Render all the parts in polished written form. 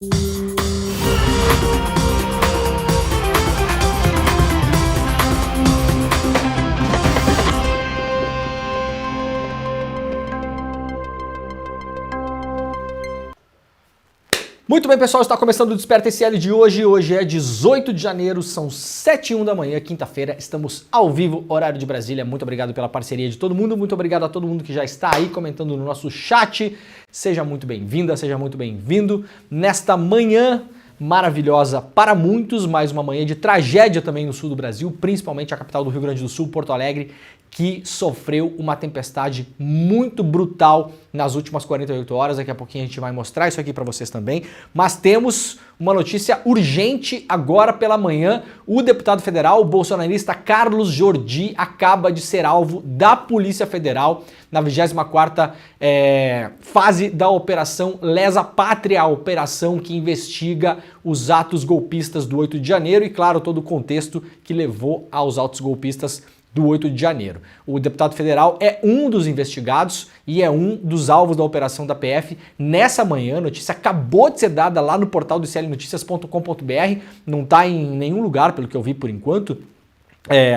Muito bem, pessoal, está começando o Desperta SL de hoje. Hoje é 18 de janeiro, são 7h01 da manhã, quinta-feira. Estamos ao vivo, horário de Brasília. Muito obrigado pela parceria de todo mundo. Muito obrigado a todo mundo que já está aí comentando no nosso chat. Seja muito bem-vinda, seja muito bem-vindo. Nesta manhã maravilhosa para muitos, mais uma manhã de tragédia também no sul do Brasil, principalmente a capital do Rio Grande do Sul, Porto Alegre, que sofreu uma tempestade muito brutal nas últimas 48 horas. Daqui a pouquinho a gente vai mostrar isso aqui para vocês também. Mas temos uma notícia urgente agora pela manhã. O deputado federal, o bolsonarista Carlos Jordi, acaba de ser alvo da Polícia Federal na 24ª fase da Operação Lesa Pátria, a operação que investiga os atos golpistas do 8 de janeiro e, claro, todo o contexto que levou aos atos golpistas do 8 de janeiro. O deputado federal é um dos investigados e é um dos alvos da operação da PF. Nessa manhã, a notícia acabou de ser dada lá no portal do iclnoticias.com.br, não está em nenhum lugar, pelo que eu vi por enquanto.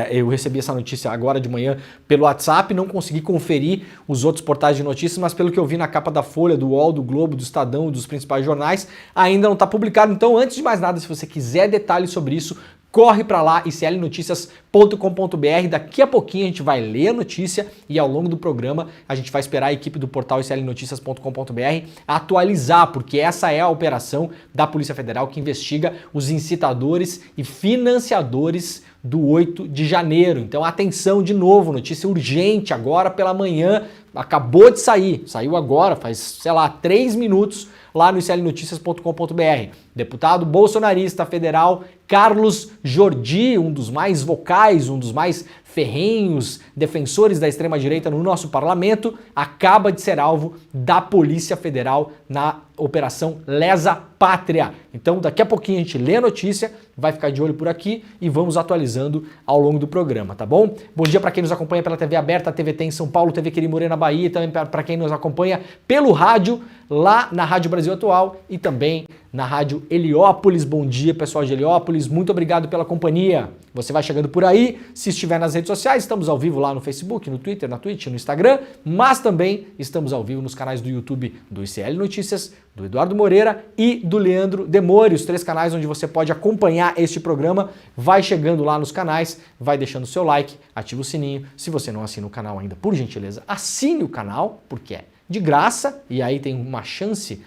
Eu recebi essa notícia agora de manhã pelo WhatsApp, não consegui conferir os outros portais de notícias, mas pelo que eu vi na capa da Folha, do UOL, do Globo, do Estadão, dos principais jornais, ainda não está publicado. Então, antes de mais nada, se você quiser detalhes sobre isso, corre para lá, iclnoticias.com.br. Daqui a pouquinho a gente vai ler a notícia e ao longo do programa a gente vai esperar a equipe do portal iclnoticias.com.br atualizar, porque essa é a operação da Polícia Federal que investiga os incitadores e financiadores do 8 de janeiro. Então atenção de novo, notícia urgente agora pela manhã, acabou de sair, saiu agora, faz, sei lá, 3 minutos lá no iclnoticias.com.br. Deputado bolsonarista federal Carlos Jordi, um dos mais vocais, um dos mais ferrenhos defensores da extrema-direita no nosso parlamento, acaba de ser alvo da Polícia Federal na Operação Lesa Pátria. Então, daqui a pouquinho a gente lê a notícia, vai ficar de olho por aqui e vamos atualizando ao longo do programa, tá bom? Bom dia para quem nos acompanha pela TV aberta, TVT em São Paulo, TV Querimorê na Bahia, e também para quem nos acompanha pelo rádio, lá na Rádio Brasil Atual e também na Rádio Heliópolis. Bom dia, pessoal de Heliópolis, muito obrigado pela companhia. Você vai chegando por aí, se estiver nas redes sociais, estamos ao vivo lá no Facebook, no Twitter, na Twitch, no Instagram, mas também estamos ao vivo nos canais do YouTube do ICL Notícias, do Eduardo Moreira e do Leandro Demore, os 3 canais onde você pode acompanhar este programa. Vai chegando lá nos canais, vai deixando o seu like, ativa o sininho. Se você não assina o canal ainda, por gentileza, assine o canal, porque é de graça e aí tem uma chance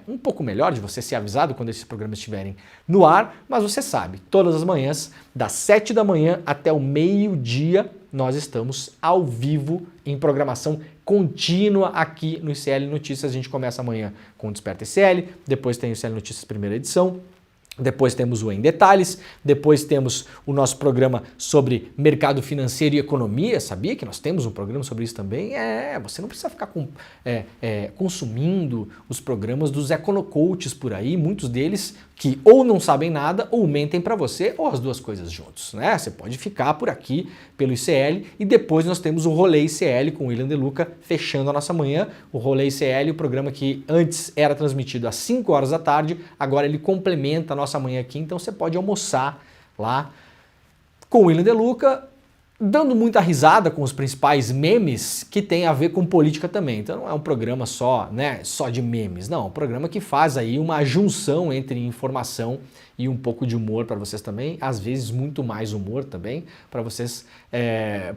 um pouco melhor de você ser avisado quando esses programas estiverem no ar, mas você sabe, todas as manhãs, das 7 da manhã até o meio-dia, nós estamos ao vivo em programação contínua aqui no ICL Notícias. A gente começa amanhã com o Desperta ICL, depois tem o ICL Notícias primeira edição, depois temos o Em Detalhes, depois temos o nosso programa sobre mercado financeiro e economia. Sabia que nós temos um programa sobre isso também? Você não precisa ficar consumindo os programas dos econocoaches por aí, muitos deles que ou não sabem nada ou mentem para você, ou as duas coisas juntos, né? Você pode ficar por aqui pelo ICL e depois nós temos o Rolê ICL com o William De Luca fechando a nossa manhã. O Rolê ICL, o programa que antes era transmitido às 5 horas da tarde, agora ele complementa a nossa manhã aqui, então você pode almoçar lá com o William De Luca, dando muita risada com os principais memes que tem a ver com política também. Então não é um programa só de memes, não, é um programa que faz aí uma junção entre informação e um pouco de humor para vocês também, às vezes muito mais humor também, para vocês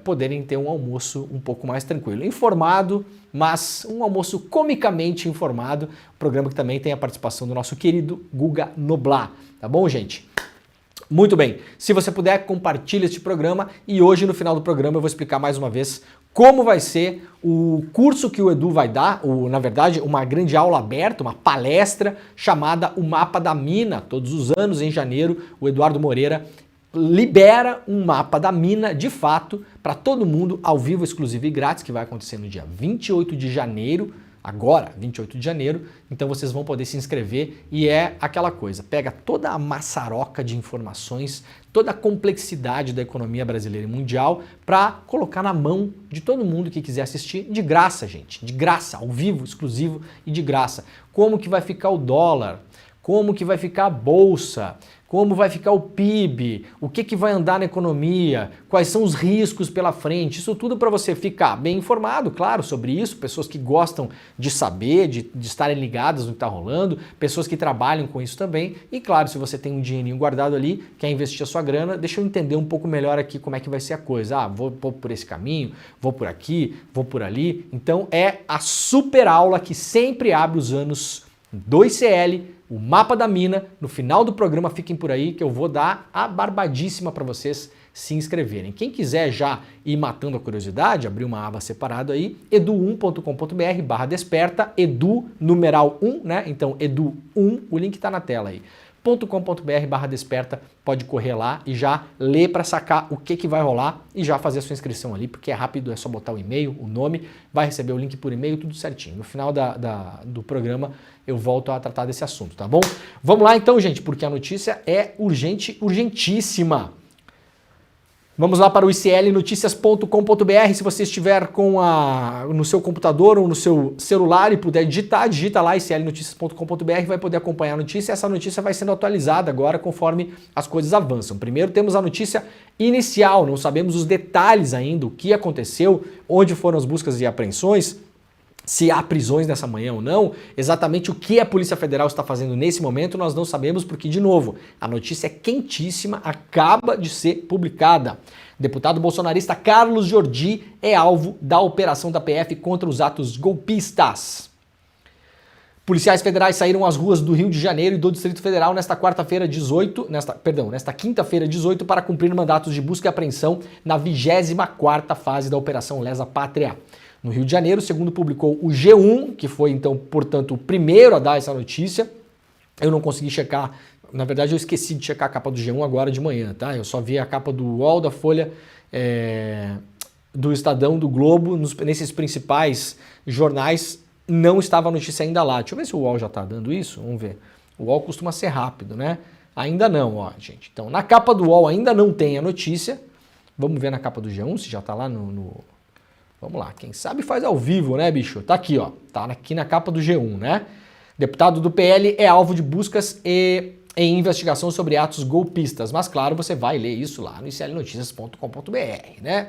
poderem ter um almoço um pouco mais tranquilo, informado, mas um almoço comicamente informado, programa que também tem a participação do nosso querido Guga Noblar, tá bom, gente? Muito bem, se você puder, compartilhe este programa e hoje no final do programa eu vou explicar mais uma vez como vai ser o curso que o Edu vai dar, na verdade uma grande aula aberta, uma palestra chamada O Mapa da Mina. Todos os anos em janeiro o Eduardo Moreira libera um mapa da mina de fato para todo mundo, ao vivo, exclusivo e grátis, que vai acontecer no dia 28 de janeiro, agora, 28 de janeiro, então vocês vão poder se inscrever e é aquela coisa, pega toda a maçaroca de informações, toda a complexidade da economia brasileira e mundial para colocar na mão de todo mundo que quiser assistir de graça, gente, de graça, ao vivo, exclusivo e de graça. Como que vai ficar o dólar? como que vai ficar a bolsa, como vai ficar o PIB, o que vai andar na economia, quais são os riscos pela frente, isso tudo para você ficar bem informado, claro, sobre isso, pessoas que gostam de saber, de estarem ligadas no que está rolando, pessoas que trabalham com isso também, e claro, se você tem um dinheirinho guardado ali, quer investir a sua grana, deixa eu entender um pouco melhor aqui como é que vai ser a coisa, vou por esse caminho, vou por aqui, vou por ali, então é a super aula que sempre abre os anos 2CL, o mapa da mina. No final do programa, fiquem por aí que eu vou dar a barbadíssima para vocês se inscreverem. Quem quiser já ir matando a curiosidade, abrir uma aba separada aí, edu1.com.br/desperta, edu numeral 1, né? Então edu1, o link tá na tela aí. .com.br/desperta, pode correr lá e já ler para sacar o que vai rolar e já fazer a sua inscrição ali, porque é rápido, é só botar o e-mail, o nome, vai receber o link por e-mail, tudo certinho. No final do programa eu volto a tratar desse assunto, tá bom? Vamos lá então, gente, porque a notícia é urgente, urgentíssima. Vamos lá para o iclnoticias.com.br. Se você estiver no seu computador ou no seu celular e puder digitar, digita lá iclnoticias.com.br, vai poder acompanhar a notícia. Essa notícia vai sendo atualizada agora conforme as coisas avançam. Primeiro temos a notícia inicial, não sabemos os detalhes ainda, o que aconteceu, onde foram as buscas e apreensões, se há prisões nessa manhã ou não, exatamente o que a Polícia Federal está fazendo nesse momento, nós não sabemos porque, de novo, a notícia é quentíssima, acaba de ser publicada. Deputado bolsonarista Carlos Jordi é alvo da operação da PF contra os atos golpistas. Policiais federais saíram às ruas do Rio de Janeiro e do Distrito Federal nesta quinta-feira 18 para cumprir mandatos de busca e apreensão na 24ª fase da Operação Lesa Pátria. No Rio de Janeiro, segundo publicou o G1, que foi então, portanto, o primeiro a dar essa notícia. Eu não consegui checar, na verdade eu esqueci de checar a capa do G1 agora de manhã, tá? Eu só vi a capa do UOL, da Folha, do Estadão, do Globo, nesses principais jornais não estava a notícia ainda lá. Deixa eu ver se o UOL já está dando isso, vamos ver. O UOL costuma ser rápido, né? Ainda não, ó, gente. Então, na capa do UOL ainda não tem a notícia. Vamos ver na capa do G1 se já está lá no... Vamos lá, quem sabe faz ao vivo, né, bicho? Tá aqui, ó. Tá aqui na capa do G1, né? Deputado do PL é alvo de buscas em investigação sobre atos golpistas. Mas, claro, você vai ler isso lá no iclnoticias.com.br, né?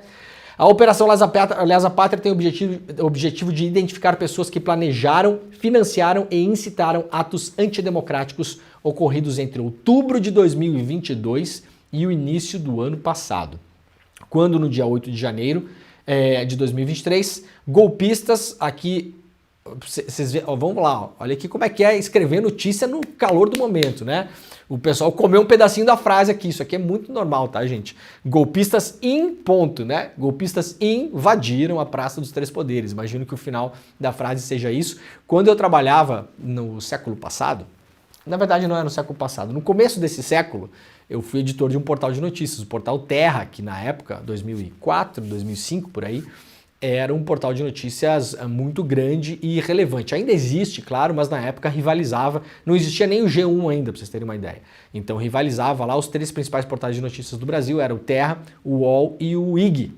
A Operação Lesa Pátria tem o objetivo de identificar pessoas que planejaram, financiaram e incitaram atos antidemocráticos ocorridos entre outubro de 2022 e o início do ano passado, quando no dia 8 de janeiro de 2023, golpistas aqui, vamos lá, ó, olha aqui como é que é escrever notícia no calor do momento, né? O pessoal comeu um pedacinho da frase aqui, isso aqui é muito normal, tá, gente? Golpistas né? Golpistas invadiram a Praça dos Três Poderes. Imagino que o final da frase seja isso. Quando eu trabalhava no século passado, na verdade não é no século passado, no começo desse século, eu fui editor de um portal de notícias, o portal Terra, que na época, 2004, 2005, por aí, era um portal de notícias muito grande e relevante. Ainda existe, claro, mas na época rivalizava, não existia nem o G1 ainda, para vocês terem uma ideia. Então rivalizava lá os três principais portais de notícias do Brasil, era o Terra, o UOL e o IG.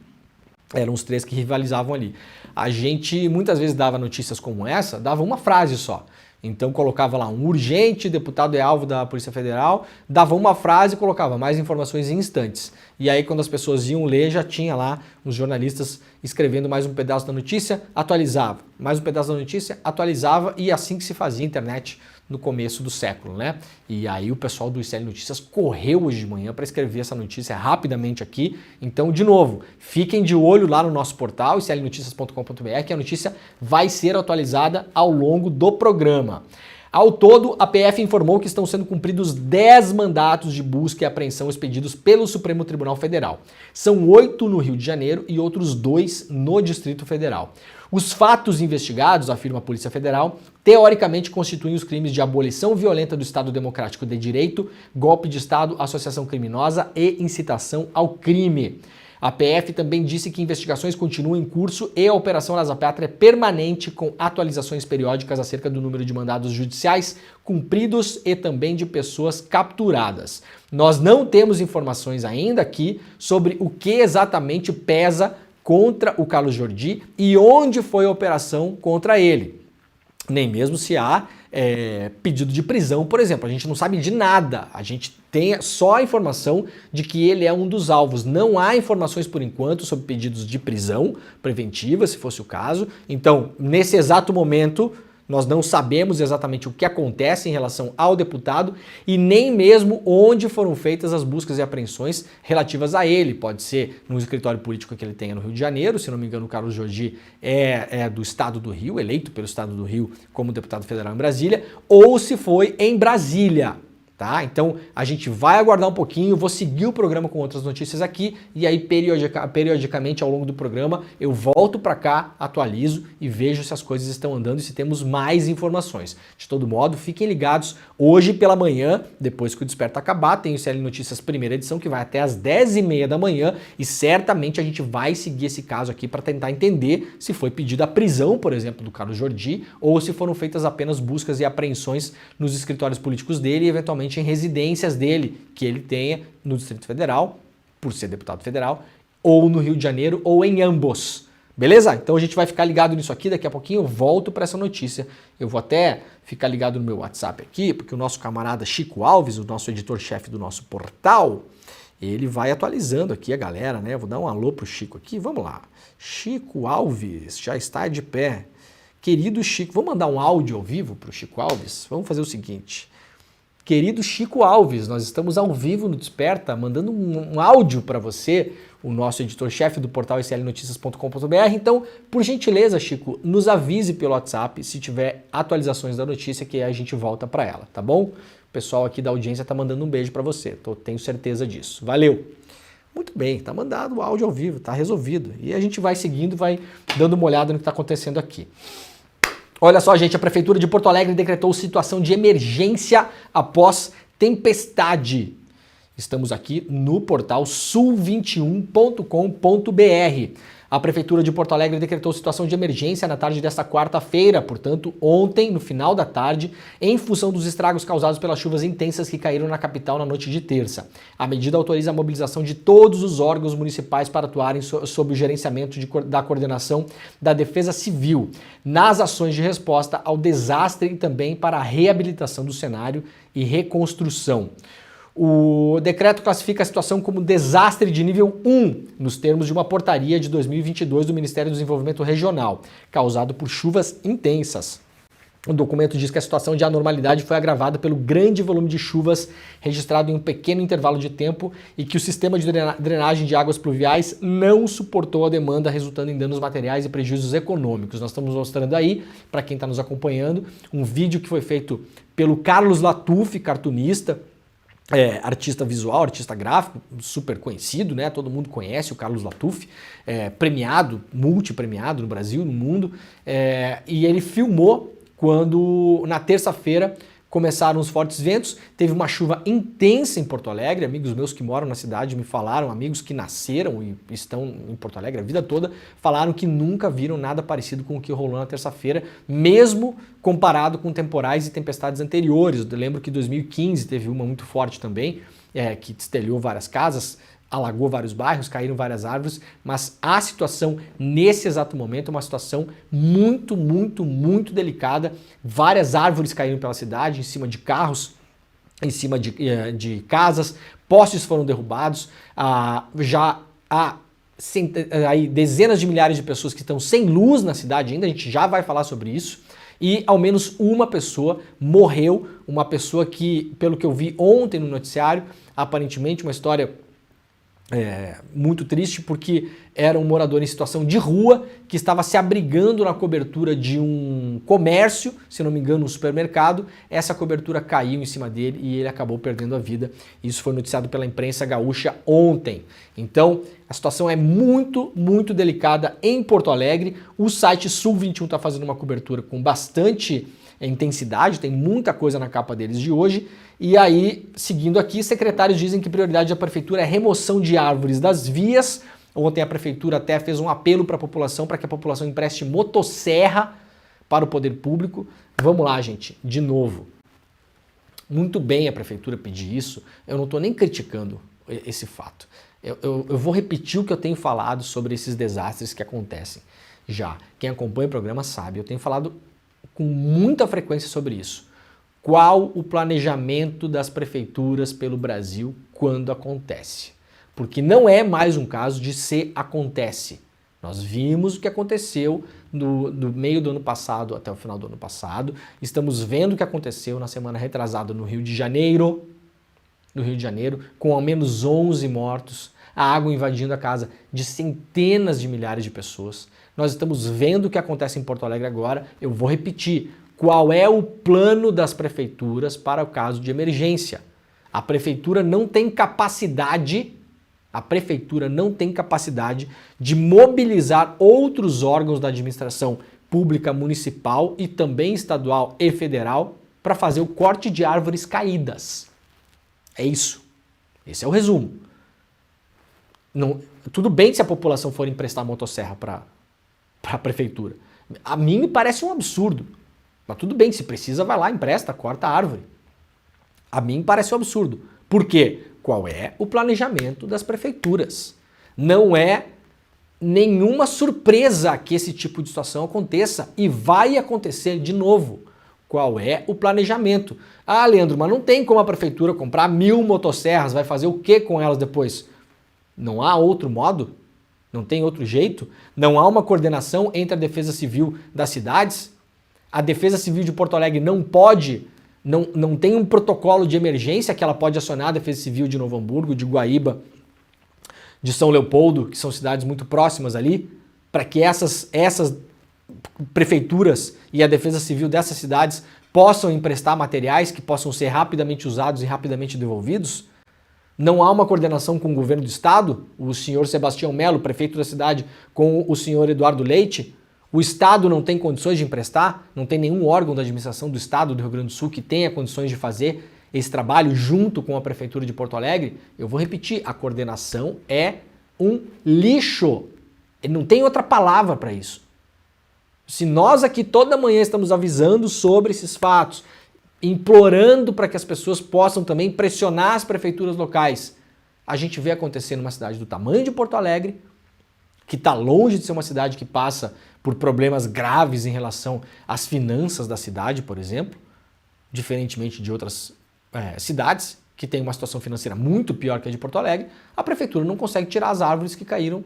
Eram os três que rivalizavam ali. A gente muitas vezes dava notícias como essa, dava uma frase só. Então colocava lá um urgente, deputado é alvo da Polícia Federal, dava uma frase e colocava mais informações em instantes. E aí quando as pessoas iam ler, já tinha lá os jornalistas escrevendo mais um pedaço da notícia, atualizava. Mais um pedaço da notícia, atualizava, e assim que se fazia a internet no começo do século, né? E aí o pessoal do ICL Notícias correu hoje de manhã para escrever essa notícia rapidamente aqui. Então, de novo, fiquem de olho lá no nosso portal, iclnoticias.com.br, que a notícia vai ser atualizada ao longo do programa. Ao todo, a PF informou que estão sendo cumpridos 10 mandatos de busca e apreensão expedidos pelo Supremo Tribunal Federal. São 8 no Rio de Janeiro e outros 2 no Distrito Federal. Os fatos investigados, afirma a Polícia Federal, teoricamente constituem os crimes de abolição violenta do Estado Democrático de Direito, golpe de Estado, associação criminosa e incitação ao crime. A PF também disse que investigações continuam em curso e a Operação Lesa Pátria é permanente, com atualizações periódicas acerca do número de mandados judiciais cumpridos e também de pessoas capturadas. Nós não temos informações ainda aqui sobre o que exatamente pesa contra o Carlos Jordi e onde foi a operação contra ele. nem mesmo se há pedido de prisão, por exemplo. A gente não sabe de nada, a gente tem só a informação de que ele é um dos alvos. Não há informações por enquanto sobre pedidos de prisão preventiva, se fosse o caso. Então, nesse exato momento, nós não sabemos exatamente o que acontece em relação ao deputado e nem mesmo onde foram feitas as buscas e apreensões relativas a ele. Pode ser no escritório político que ele tenha no Rio de Janeiro, se não me engano o Carlos Jordi é do estado do Rio, eleito pelo estado do Rio como deputado federal em Brasília, ou se foi em Brasília. Tá? Então a gente vai aguardar um pouquinho, vou seguir o programa com outras notícias aqui e aí periodicamente ao longo do programa eu volto para cá, atualizo e vejo se as coisas estão andando e se temos mais informações. De todo modo, fiquem ligados, hoje pela manhã, depois que o Desperta acabar, tem o CL Notícias primeira edição que vai até às 10h30 da manhã e certamente a gente vai seguir esse caso aqui para tentar entender se foi pedida a prisão, por exemplo, do Carlos Jordi ou se foram feitas apenas buscas e apreensões nos escritórios políticos dele e eventualmente em residências dele, que ele tenha no Distrito Federal, por ser deputado federal, ou no Rio de Janeiro, ou em ambos. Beleza? Então a gente vai ficar ligado nisso aqui, daqui a pouquinho eu volto para essa notícia. Eu vou até ficar ligado no meu WhatsApp aqui, porque o nosso camarada Chico Alves, o nosso editor-chefe do nosso portal, ele vai atualizando aqui a galera, né? Eu vou dar um alô pro Chico aqui, vamos lá. Chico Alves já está de pé. Querido Chico, vamos mandar um áudio ao vivo pro Chico Alves? Vamos fazer o seguinte... Querido Chico Alves, nós estamos ao vivo no Desperta, mandando um áudio para você, o nosso editor-chefe do portal slnoticias.com.br. Então, por gentileza, Chico, nos avise pelo WhatsApp se tiver atualizações da notícia que a gente volta para ela, tá bom? O pessoal aqui da audiência tá mandando um beijo para você, tenho certeza disso. Valeu! Muito bem, tá mandado o áudio ao vivo, tá resolvido. E a gente vai seguindo, vai dando uma olhada no que está acontecendo aqui. Olha só, gente, a Prefeitura de Porto Alegre decretou situação de emergência após tempestade. Estamos aqui no portal sul21.com.br. A Prefeitura de Porto Alegre decretou situação de emergência na tarde desta quarta-feira, portanto, ontem, no final da tarde, em função dos estragos causados pelas chuvas intensas que caíram na capital na noite de terça. A medida autoriza a mobilização de todos os órgãos municipais para atuarem sob o gerenciamento da coordenação da Defesa Civil, nas ações de resposta ao desastre e também para a reabilitação do cenário e reconstrução. O decreto classifica a situação como desastre de nível 1, nos termos de uma portaria de 2022 do Ministério do Desenvolvimento Regional, causado por chuvas intensas. O documento diz que a situação de anormalidade foi agravada pelo grande volume de chuvas registrado em um pequeno intervalo de tempo e que o sistema de drenagem de águas pluviais não suportou a demanda, resultando em danos materiais e prejuízos econômicos. Nós estamos mostrando aí, para quem está nos acompanhando, um vídeo que foi feito pelo Carlos Latuf, cartunista, artista visual, artista gráfico, super conhecido, né? Todo mundo conhece o Carlos Latuf, premiado, multipremiado no Brasil, no mundo, e ele filmou quando na terça-feira começaram os fortes ventos, teve uma chuva intensa em Porto Alegre, amigos meus que moram na cidade me falaram, amigos que nasceram e estão em Porto Alegre a vida toda, falaram que nunca viram nada parecido com o que rolou na terça-feira, mesmo comparado com temporais e tempestades anteriores. Eu lembro que em 2015 teve uma muito forte também, que destelhou várias casas, alagou vários bairros, caíram várias árvores, mas a situação nesse exato momento é uma situação muito, muito, muito delicada. Várias árvores caíram pela cidade, em cima de carros, em cima de casas, postes foram derrubados, já há aí dezenas de milhares de pessoas que estão sem luz na cidade ainda, a gente já vai falar sobre isso, e ao menos uma pessoa morreu, uma pessoa que, pelo que eu vi ontem no noticiário, aparentemente uma história muito triste, porque era um morador em situação de rua que estava se abrigando na cobertura de um comércio, se não me engano um supermercado. Essa cobertura caiu em cima dele e ele acabou perdendo a vida. Isso foi noticiado pela imprensa gaúcha ontem. Então a situação é muito, muito delicada em Porto Alegre. O site Sul 21 está fazendo uma cobertura com bastante intensidade, tem muita coisa na capa deles de hoje. E aí, seguindo aqui, secretários dizem que prioridade da prefeitura é remoção de árvores das vias. Ontem a prefeitura até fez um apelo para a população, para que a população empreste motosserra para o poder público. Vamos lá, gente, de novo. Muito bem a prefeitura pedir isso, eu não estou nem criticando esse fato. Eu vou repetir o que eu tenho falado sobre esses desastres que acontecem já. Quem acompanha o programa sabe, eu tenho falado com muita frequência sobre isso. Qual o planejamento das prefeituras pelo Brasil quando acontece? Porque não é mais um caso de se acontece. Nós vimos o que aconteceu do meio do ano passado até o final do ano passado. Estamos vendo o que aconteceu na semana retrasada no Rio de Janeiro, com ao menos 11 mortos, a água invadindo a casa de centenas de milhares de pessoas. Nós estamos vendo o que acontece em Porto Alegre agora. Eu vou repetir. Qual é o plano das prefeituras para o caso de emergência? A prefeitura não tem capacidade de mobilizar outros órgãos da administração pública municipal e também estadual e federal para fazer o corte de árvores caídas. É isso. Esse é o resumo. Não, tudo bem se a população for emprestar motosserra para a prefeitura. A mim me parece um absurdo. Mas tudo bem, se precisa, vai lá, empresta, corta a árvore. A mim parece um absurdo. Por quê? Qual é o planejamento das prefeituras? Não é nenhuma surpresa que esse tipo de situação aconteça e vai acontecer de novo. Qual é o planejamento? Ah, Leandro, mas não tem como a prefeitura comprar 1000 motosserras, vai fazer o que com elas depois? Não há outro modo? Não tem outro jeito? Não há uma coordenação entre a Defesa Civil das cidades? A Defesa Civil de Porto Alegre não tem um protocolo de emergência que ela pode acionar a Defesa Civil de Novo Hamburgo, de Guaíba, de São Leopoldo, que são cidades muito próximas ali, para que essas prefeituras e a Defesa Civil dessas cidades possam emprestar materiais que possam ser rapidamente usados e rapidamente devolvidos? Não há uma coordenação com o governo do estado, o senhor Sebastião Melo, prefeito da cidade, com o senhor Eduardo Leite? O estado não tem condições de emprestar? Não tem nenhum órgão da administração do estado do Rio Grande do Sul que tenha condições de fazer esse trabalho junto com a prefeitura de Porto Alegre? Eu vou repetir, a coordenação é um lixo. Não tem outra palavra para isso. Se nós aqui toda manhã estamos avisando sobre esses fatos, implorando para que as pessoas possam também pressionar as prefeituras locais, a gente vê acontecer numa cidade do tamanho de Porto Alegre, que está longe de ser uma cidade que passa por problemas graves em relação às finanças da cidade, por exemplo, diferentemente de outras cidades que têm uma situação financeira muito pior que a de Porto Alegre, a prefeitura não consegue tirar as árvores que caíram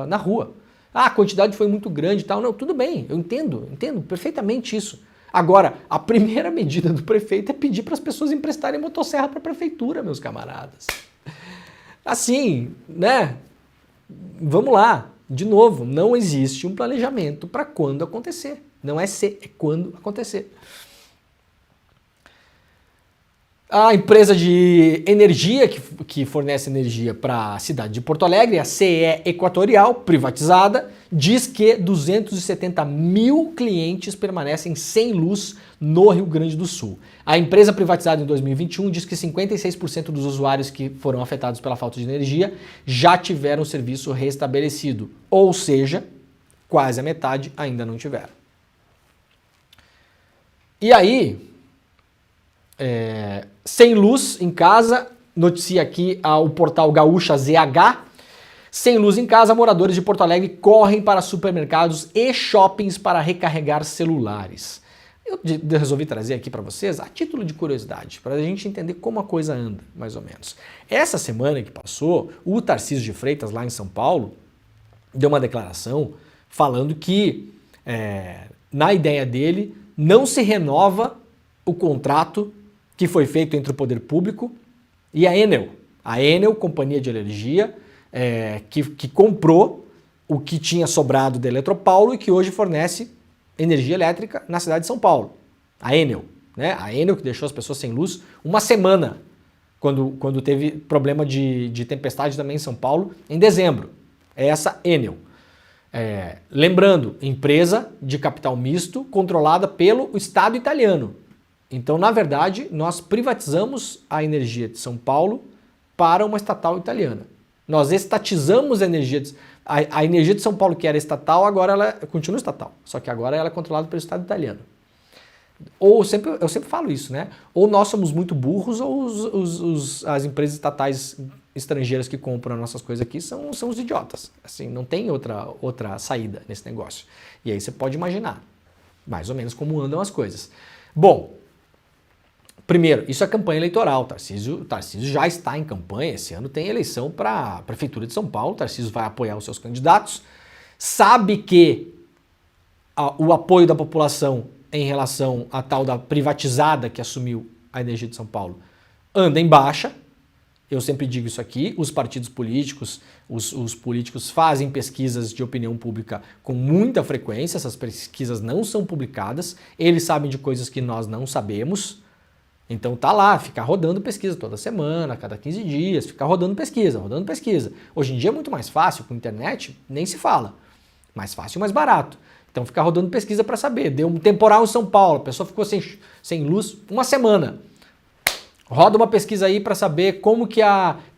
na rua. Ah, a quantidade foi muito grande e tal. Não, tudo bem, eu entendo perfeitamente isso. Agora, a primeira medida do prefeito é pedir para as pessoas emprestarem motosserra para a prefeitura, meus camaradas. Assim, né? Vamos lá. De novo, não existe um planejamento para quando acontecer. Não é se, é quando acontecer. A empresa de energia que fornece energia para a cidade de Porto Alegre, a CE Equatorial, privatizada, diz que 270 mil clientes permanecem sem luz no Rio Grande do Sul. A empresa privatizada em 2021 diz que 56% dos usuários que foram afetados pela falta de energia já tiveram o serviço restabelecido, ou seja, quase a metade ainda não tiveram. E aí, sem luz em casa, noticia aqui o portal Gaúcha ZH, sem luz em casa, moradores de Porto Alegre correm para supermercados e shoppings para recarregar celulares. Eu resolvi trazer aqui para vocês a título de curiosidade, para a gente entender como a coisa anda, mais ou menos. Essa semana que passou, o Tarcísio de Freitas, lá em São Paulo, deu uma declaração falando que, na ideia dele, não se renova o contrato que foi feito entre o poder público e a Enel. A Enel, companhia de energia, que comprou o que tinha sobrado da Eletropaulo e que hoje fornece energia elétrica na cidade de São Paulo. A Enel, né? A Enel que deixou as pessoas sem luz uma semana, quando teve problema de tempestade também em São Paulo, em dezembro. É essa Enel. Lembrando, empresa de capital misto controlada pelo Estado italiano. Então, na verdade, nós privatizamos a energia de São Paulo para uma estatal italiana. Nós estatizamos a energia de São Paulo, que era estatal, agora ela continua estatal, só que agora ela é controlada pelo Estado italiano. Eu sempre falo isso, né? Ou nós somos muito burros, ou as empresas estatais estrangeiras que compram as nossas coisas aqui são os idiotas. Assim, não tem outra saída nesse negócio. E aí você pode imaginar. Mais ou menos como andam as coisas. Bom, primeiro, isso é campanha eleitoral. Tarcísio já está em campanha. Esse ano tem eleição para a Prefeitura de São Paulo. Tarcísio vai apoiar os seus candidatos. Sabe que o apoio da população em relação à tal da privatizada que assumiu a energia de São Paulo anda em baixa. Eu sempre digo isso aqui, os partidos políticos, os políticos fazem pesquisas de opinião pública com muita frequência, essas pesquisas não são publicadas, eles sabem de coisas que nós não sabemos, então tá lá, ficar rodando pesquisa toda semana, a cada 15 dias, ficar rodando pesquisa. Hoje em dia é muito mais fácil, com internet nem se fala, mais fácil e mais barato. Então ficar rodando pesquisa para saber, deu um temporal em São Paulo, a pessoa ficou sem luz uma semana. Roda uma pesquisa aí para saber como que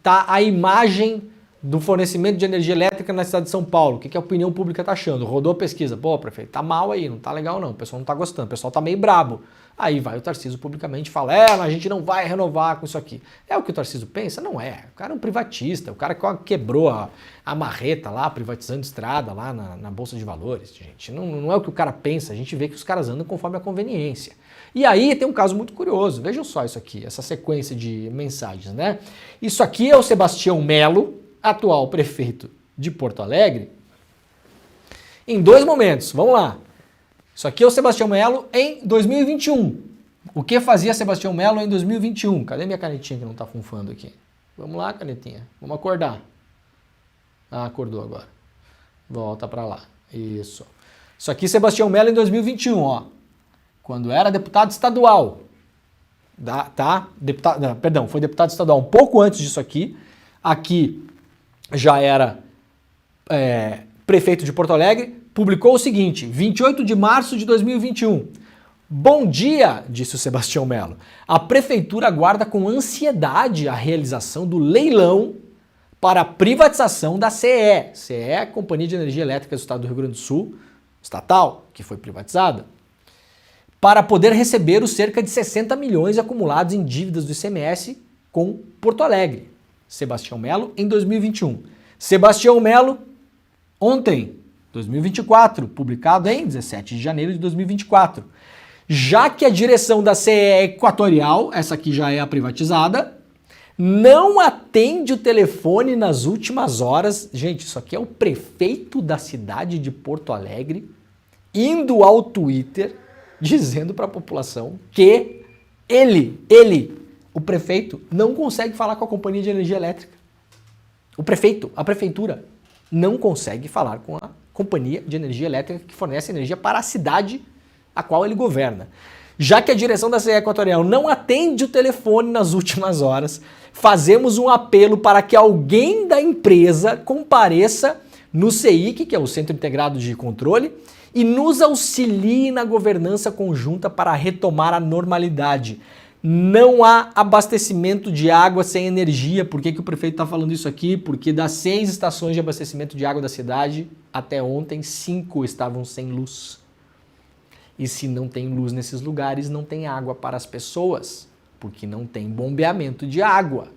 tá a imagem do fornecimento de energia elétrica na cidade de São Paulo. O que a opinião pública tá achando? Rodou a pesquisa. Pô, prefeito, tá mal aí, não tá legal não. O pessoal não tá gostando, o pessoal tá meio brabo. Aí vai o Tarcísio publicamente e fala, a gente não vai renovar com isso aqui. É o que o Tarcísio pensa? Não é. O cara é um privatista, o cara quebrou a marreta lá, privatizando estrada lá na Bolsa de Valores, gente. Não é o que o cara pensa, a gente vê que os caras andam conforme a conveniência. E aí tem um caso muito curioso, vejam só isso aqui, essa sequência de mensagens, né? Isso aqui é o Sebastião Melo, atual prefeito de Porto Alegre, em dois momentos, vamos lá. Isso aqui é o Sebastião Melo em 2021. O que fazia Sebastião Melo em 2021? Cadê minha canetinha que não tá funfando aqui? Vamos lá, canetinha, vamos acordar. Ah, acordou agora. Volta para lá, isso. Isso aqui é Sebastião Melo em 2021, ó. Quando era deputado estadual, foi deputado estadual um pouco antes disso aqui já era prefeito de Porto Alegre, publicou o seguinte, 28 de março de 2021, bom dia, disse o Sebastião Melo, a prefeitura aguarda com ansiedade a realização do leilão para a privatização da CE. CE é a Companhia de Energia Elétrica do Estado do Rio Grande do Sul, estatal, que foi privatizada, para poder receber os cerca de 60 milhões acumulados em dívidas do ICMS com Porto Alegre. Sebastião Melo em 2021. Sebastião Melo ontem, 2024, publicado em 17 de janeiro de 2024. Já que a direção da CE Equatorial, essa aqui já é a privatizada, não atende o telefone nas últimas horas. Gente, isso aqui é o prefeito da cidade de Porto Alegre indo ao Twitter dizendo para a população que o prefeito, não consegue falar com a companhia de energia elétrica. A prefeitura, não consegue falar com a companhia de energia elétrica que fornece energia para a cidade a qual ele governa. Já que a direção da CE Equatorial não atende o telefone nas últimas horas, fazemos um apelo para que alguém da empresa compareça no CEIC, que é o Centro Integrado de Controle, e nos auxilie na governança conjunta para retomar a normalidade. Não há abastecimento de água sem energia. Por que o prefeito está falando isso aqui? Porque das 6 estações de abastecimento de água da cidade, até ontem, 5 estavam sem luz. E se não tem luz nesses lugares, não tem água para as pessoas, porque não tem bombeamento de água.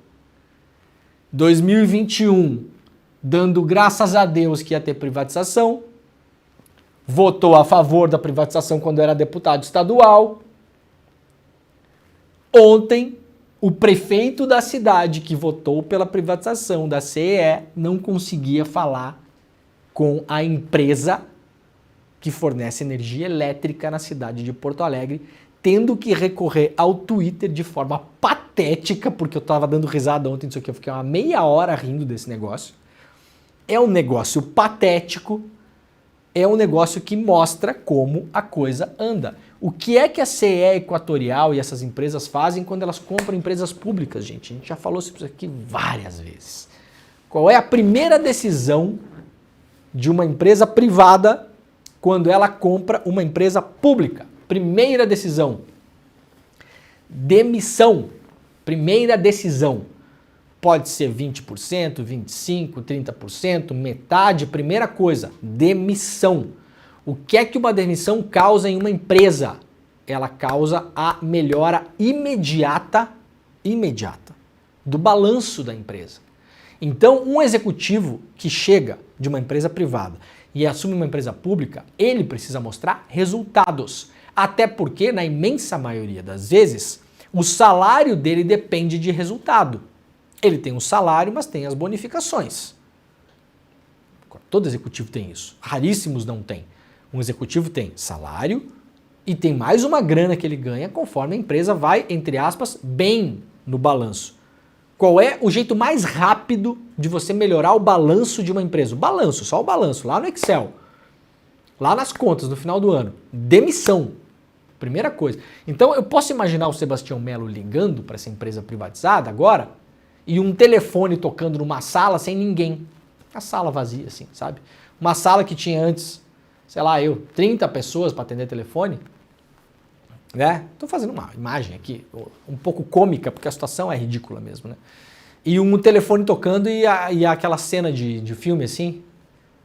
2021, dando graças a Deus que ia ter privatização, votou a favor da privatização quando era deputado estadual. Ontem, o prefeito da cidade que votou pela privatização da CE não conseguia falar com a empresa que fornece energia elétrica na cidade de Porto Alegre, tendo que recorrer ao Twitter de forma patética, porque eu estava dando risada ontem disso aqui, eu fiquei uma meia hora rindo desse negócio. É um negócio patético, é um negócio que mostra como a coisa anda. O que é que a CE Equatorial e essas empresas fazem quando elas compram empresas públicas, gente? A gente já falou sobre isso aqui várias vezes. Qual é a primeira decisão de uma empresa privada quando ela compra uma empresa pública? Primeira decisão. Demissão. Primeira decisão. Pode ser 20%, 25%, 30%, metade. Primeira coisa, demissão. O que é que uma demissão causa em uma empresa? Ela causa a melhora imediata do balanço da empresa. Então, um executivo que chega de uma empresa privada e assume uma empresa pública, ele precisa mostrar resultados. Até porque, na imensa maioria das vezes, o salário dele depende de resultado. Ele tem um salário, mas tem as bonificações. Todo executivo tem isso. Raríssimos não tem. Um executivo tem salário e tem mais uma grana que ele ganha conforme a empresa vai, entre aspas, bem no balanço. Qual é o jeito mais rápido de você melhorar o balanço de uma empresa? O balanço, só o balanço, lá no Excel. Lá nas contas, no final do ano. Demissão. Primeira coisa. Então eu posso imaginar o Sebastião Melo ligando para essa empresa privatizada agora e um telefone tocando numa sala sem ninguém. A sala vazia, assim, sabe? Uma sala que tinha antes, sei lá, 30 pessoas para atender telefone. Né? Estou fazendo uma imagem aqui, um pouco cômica, porque a situação é ridícula mesmo, né? E um telefone tocando e aquela cena de filme assim,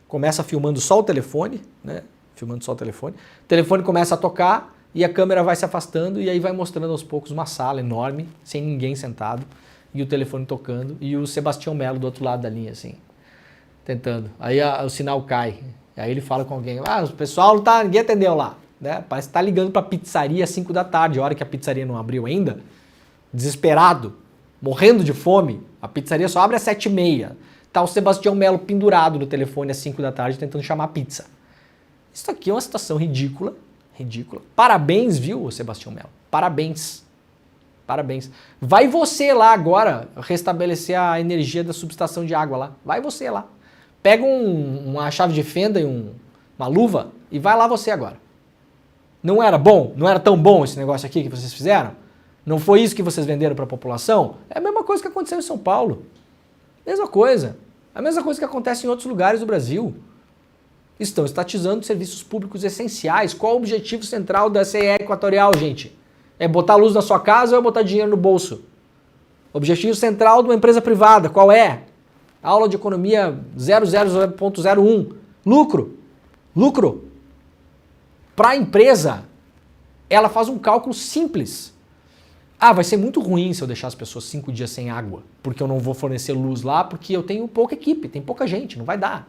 começa filmando só o telefone, né? Filmando só o telefone começa a tocar e a câmera vai se afastando e aí vai mostrando aos poucos uma sala enorme, sem ninguém sentado, e o telefone tocando e o Sebastião Melo do outro lado da linha, assim, tentando. Aí o sinal cai, aí ele fala com alguém, o pessoal não tá, ninguém atendeu lá. Né? Parece que tá ligando para a pizzaria às 5 da tarde, a hora que a pizzaria não abriu ainda, desesperado, morrendo de fome, a pizzaria só abre às 7h30. Tá o Sebastião Melo pendurado no telefone às 5 da tarde tentando chamar a pizza. Isso aqui é uma situação ridícula, ridícula. Parabéns, viu, Sebastião Melo? Parabéns. Parabéns. Vai você lá agora restabelecer a energia da subestação de água lá. Vai você lá. Pega uma chave de fenda e uma luva e vai lá você agora. Não era bom? Não era tão bom esse negócio aqui que vocês fizeram? Não foi isso que vocês venderam para a população? É a mesma coisa que aconteceu em São Paulo. Mesma coisa. A mesma coisa que acontece em outros lugares do Brasil. Estão estatizando serviços públicos essenciais. Qual o objetivo central da CE Equatorial, gente? É botar luz na sua casa ou é botar dinheiro no bolso? Objetivo central de uma empresa privada, qual é? Aula de economia 00.01. Lucro. Lucro. Para a empresa, ela faz um cálculo simples. Vai ser muito ruim se eu deixar as pessoas 5 dias sem água, porque eu não vou fornecer luz lá, porque eu tenho pouca equipe, tem pouca gente, não vai dar,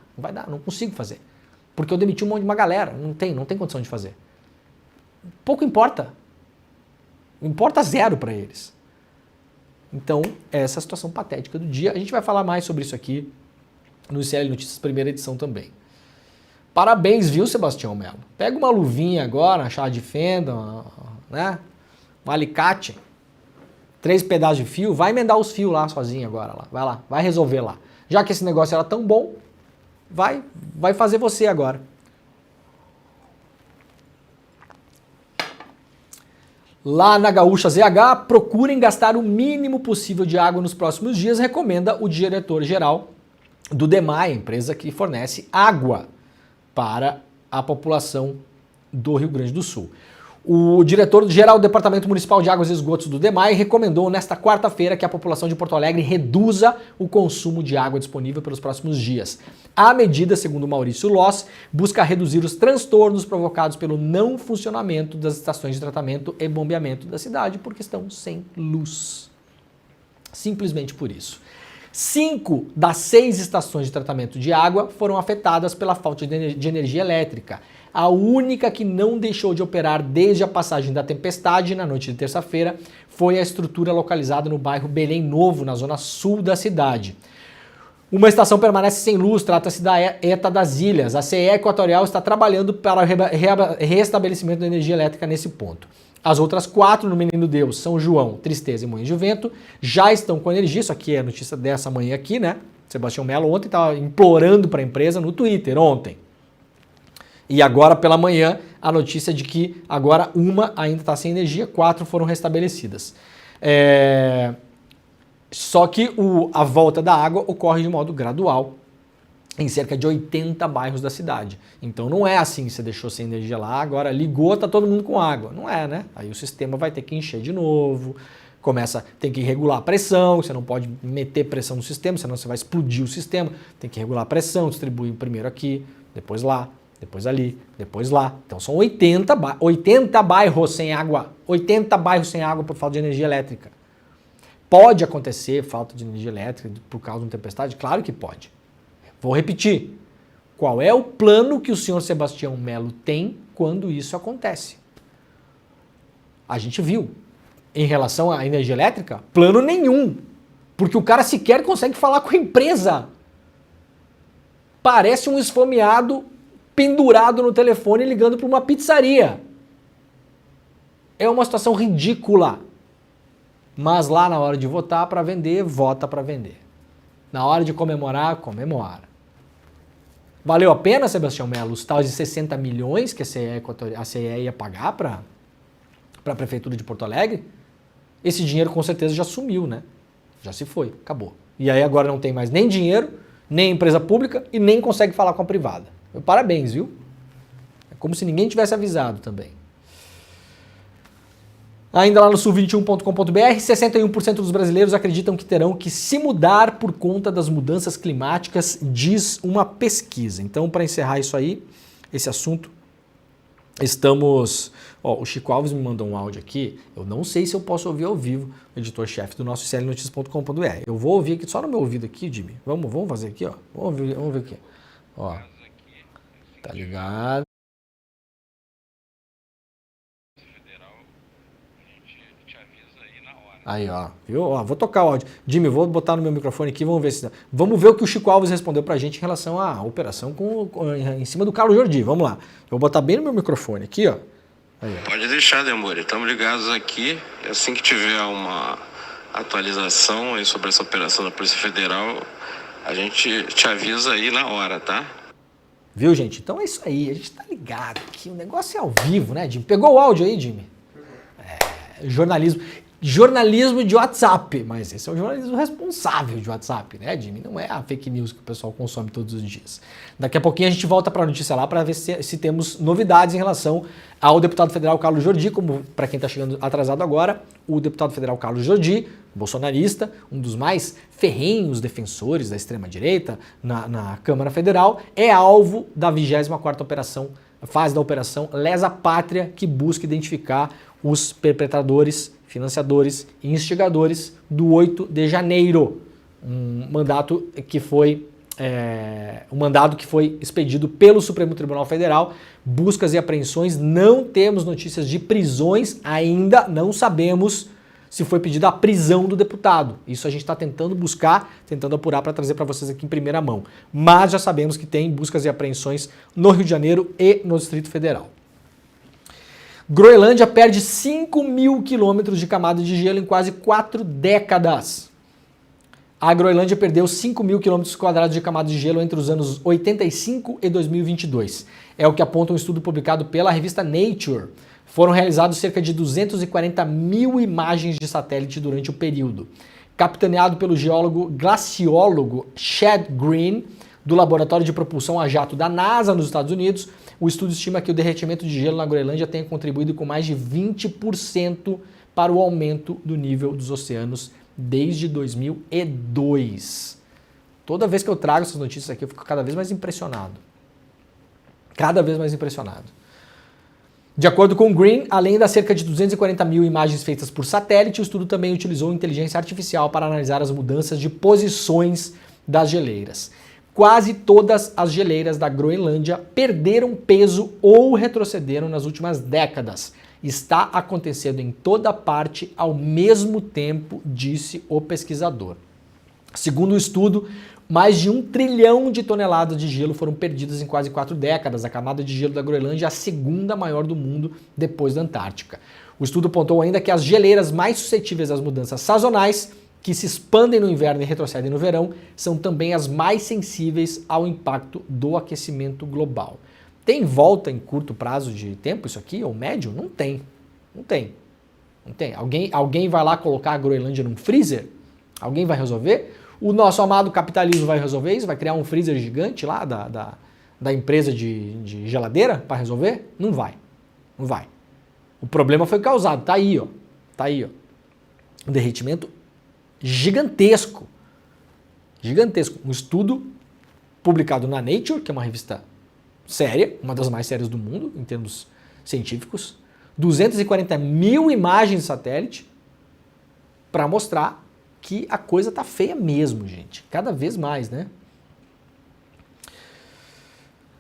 não consigo fazer. Porque eu demiti uma galera, não tem condição de fazer. Pouco importa. Importa zero para eles. Então, essa é a situação patética do dia. A gente vai falar mais sobre isso aqui no ICL Notícias, primeira edição também. Parabéns, viu, Sebastião Melo? Pega uma luvinha agora, uma chave de fenda, né? Um alicate, 3 pedaços de fio, vai emendar os fios lá sozinho agora. Vai lá, vai resolver lá. Já que esse negócio era tão bom, vai fazer você agora. Lá na Gaúcha ZH, procurem gastar o mínimo possível de água nos próximos dias, recomenda o diretor-geral do DEMAI, empresa que fornece água para a população do Rio Grande do Sul. O diretor-geral do Departamento Municipal de Águas e Esgotos do DEMAI recomendou nesta quarta-feira que a população de Porto Alegre reduza o consumo de água disponível pelos próximos dias. A medida, segundo Maurício Loss, busca reduzir os transtornos provocados pelo não funcionamento das estações de tratamento e bombeamento da cidade porque estão sem luz. Simplesmente por isso. 5 das 6 estações de tratamento de água foram afetadas pela falta de energia elétrica. A única que não deixou de operar desde a passagem da tempestade na noite de terça-feira foi a estrutura localizada no bairro Belém Novo, na zona sul da cidade. Uma estação permanece sem luz, trata-se da ETA das Ilhas. A CE Equatorial está trabalhando para o restabelecimento da energia elétrica nesse ponto. As outras 4 no Menino Deus, São João, Tristeza e Moinhos de Vento já estão com energia. Isso aqui é a notícia dessa manhã aqui, né? Sebastião Melo ontem estava implorando para a empresa no Twitter, ontem. E agora pela manhã a notícia de que agora uma ainda está sem energia, 4 foram restabelecidas. Só que a volta da água ocorre de modo gradual em cerca de 80 bairros da cidade. Então não é assim, você deixou sem energia lá, agora ligou, tá todo mundo com água. Não é, né? Aí o sistema vai ter que encher de novo, tem que regular a pressão, você não pode meter pressão no sistema, senão você vai explodir o sistema. Tem que regular a pressão, distribuir primeiro aqui, depois lá, depois ali, depois lá. Então são 80 bairros sem água. 80 bairros sem água por falta de energia elétrica. Pode acontecer falta de energia elétrica por causa de uma tempestade? Claro que pode. Vou repetir. Qual é o plano que o senhor Sebastião Melo tem quando isso acontece? A gente viu. Em relação à energia elétrica, plano nenhum. Porque o cara sequer consegue falar com a empresa. Parece um esfomeado pendurado no telefone ligando para uma pizzaria. É uma situação ridícula. Mas lá na hora de votar para vender, vota para vender. Na hora de comemorar, comemora. Valeu a pena, Sebastião Melo, os tais de 60 milhões que a CE ia pagar para a Prefeitura de Porto Alegre? Esse dinheiro com certeza já sumiu, né? Já se foi, acabou. E aí agora não tem mais nem dinheiro, nem empresa pública e nem consegue falar com a privada. Parabéns, viu? É como se ninguém tivesse avisado também. Ainda lá no sul21.com.br, 61% dos brasileiros acreditam que terão que se mudar por conta das mudanças climáticas, diz uma pesquisa. Então, para encerrar isso aí, esse assunto, estamos... Ó, o Chico Alves me mandou um áudio aqui, eu não sei se eu posso ouvir ao vivo, o editor-chefe do nosso clnoticias.com.br. Eu vou ouvir aqui, só no meu ouvido aqui, Jimmy. Vamos fazer aqui, ó. Vamos ver aqui. Ó, tá ligado? Aí, ó, viu? Ó, vou tocar o áudio. Jimmy, vou botar no meu microfone aqui, vamos ver se... Vamos ver o que o Chico Alves respondeu pra gente em relação à operação em cima do Carlos Jordi. Vamos lá. Eu vou botar bem no meu microfone aqui, ó. Aí, ó. Pode deixar, Demore. Estamos ligados aqui. Assim que tiver uma atualização aí sobre essa operação da Polícia Federal, a gente te avisa aí na hora, tá? Viu, gente? Então é isso aí. A gente tá ligado aqui. O negócio é ao vivo, né, Jimmy? Pegou o áudio aí, Jimmy? Jornalismo de WhatsApp, mas esse é o jornalismo responsável de WhatsApp, né, Jimmy? Não é a fake news que o pessoal consome todos os dias. Daqui a pouquinho a gente volta para a notícia lá para ver se temos novidades em relação ao deputado federal Carlos Jordi, como para quem está chegando atrasado agora, o deputado federal Carlos Jordi, bolsonarista, um dos mais ferrenhos defensores da extrema-direita na Câmara Federal, é alvo da 24ª fase da operação Lesa Pátria, que busca identificar os perpetradores, financiadores e instigadores do 8 de janeiro, um mandado que foi expedido pelo Supremo Tribunal Federal, buscas e apreensões, não temos notícias de prisões, ainda não sabemos se foi pedida a prisão do deputado. Isso a gente está tentando buscar, tentando apurar para trazer para vocês aqui em primeira mão. Mas já sabemos que tem buscas e apreensões no Rio de Janeiro e no Distrito Federal. Groenlândia perde 5.000 quilômetros de camada de gelo em quase 4 décadas. A Groenlândia perdeu 5.000 quilômetros quadrados de camada de gelo entre os anos 85 e 2022. É o que aponta um estudo publicado pela revista Nature. Foram realizados cerca de 240 mil imagens de satélite durante o período. Capitaneado pelo glaciólogo Chad Green, do Laboratório de Propulsão a Jato da NASA nos Estados Unidos, o estudo estima que o derretimento de gelo na Groenlândia tenha contribuído com mais de 20% para o aumento do nível dos oceanos desde 2002. Toda vez que eu trago essas notícias aqui, eu fico cada vez mais impressionado. Cada vez mais impressionado. De acordo com Green, além das cerca de 240 mil imagens feitas por satélite, o estudo também utilizou inteligência artificial para analisar as mudanças de posições das geleiras. Quase todas as geleiras da Groenlândia perderam peso ou retrocederam nas últimas décadas. Está acontecendo em toda parte ao mesmo tempo, disse o pesquisador. Segundo o estudo, mais de 1 trilhão de toneladas de gelo foram perdidas em quase 4 décadas. A camada de gelo da Groenlândia é a segunda maior do mundo depois da Antártica. O estudo apontou ainda que as geleiras mais suscetíveis às mudanças sazonais, que se expandem no inverno e retrocedem no verão, são também as mais sensíveis ao impacto do aquecimento global. Tem volta em curto prazo de tempo isso aqui, ou médio? Não tem. Não tem. Não tem. Alguém vai lá colocar a Groenlândia num freezer? Alguém vai resolver? O nosso amado capitalismo vai resolver isso? Vai criar um freezer gigante lá da empresa de geladeira para resolver? Não vai. Não vai. O problema foi causado. Tá aí, ó. Tá aí, ó. Um derretimento gigantesco. Gigantesco. Um estudo publicado na Nature, que é uma revista séria, uma das mais sérias do mundo em termos científicos. 240 mil imagens de satélite para mostrar que a coisa tá feia mesmo, gente. Cada vez mais, né?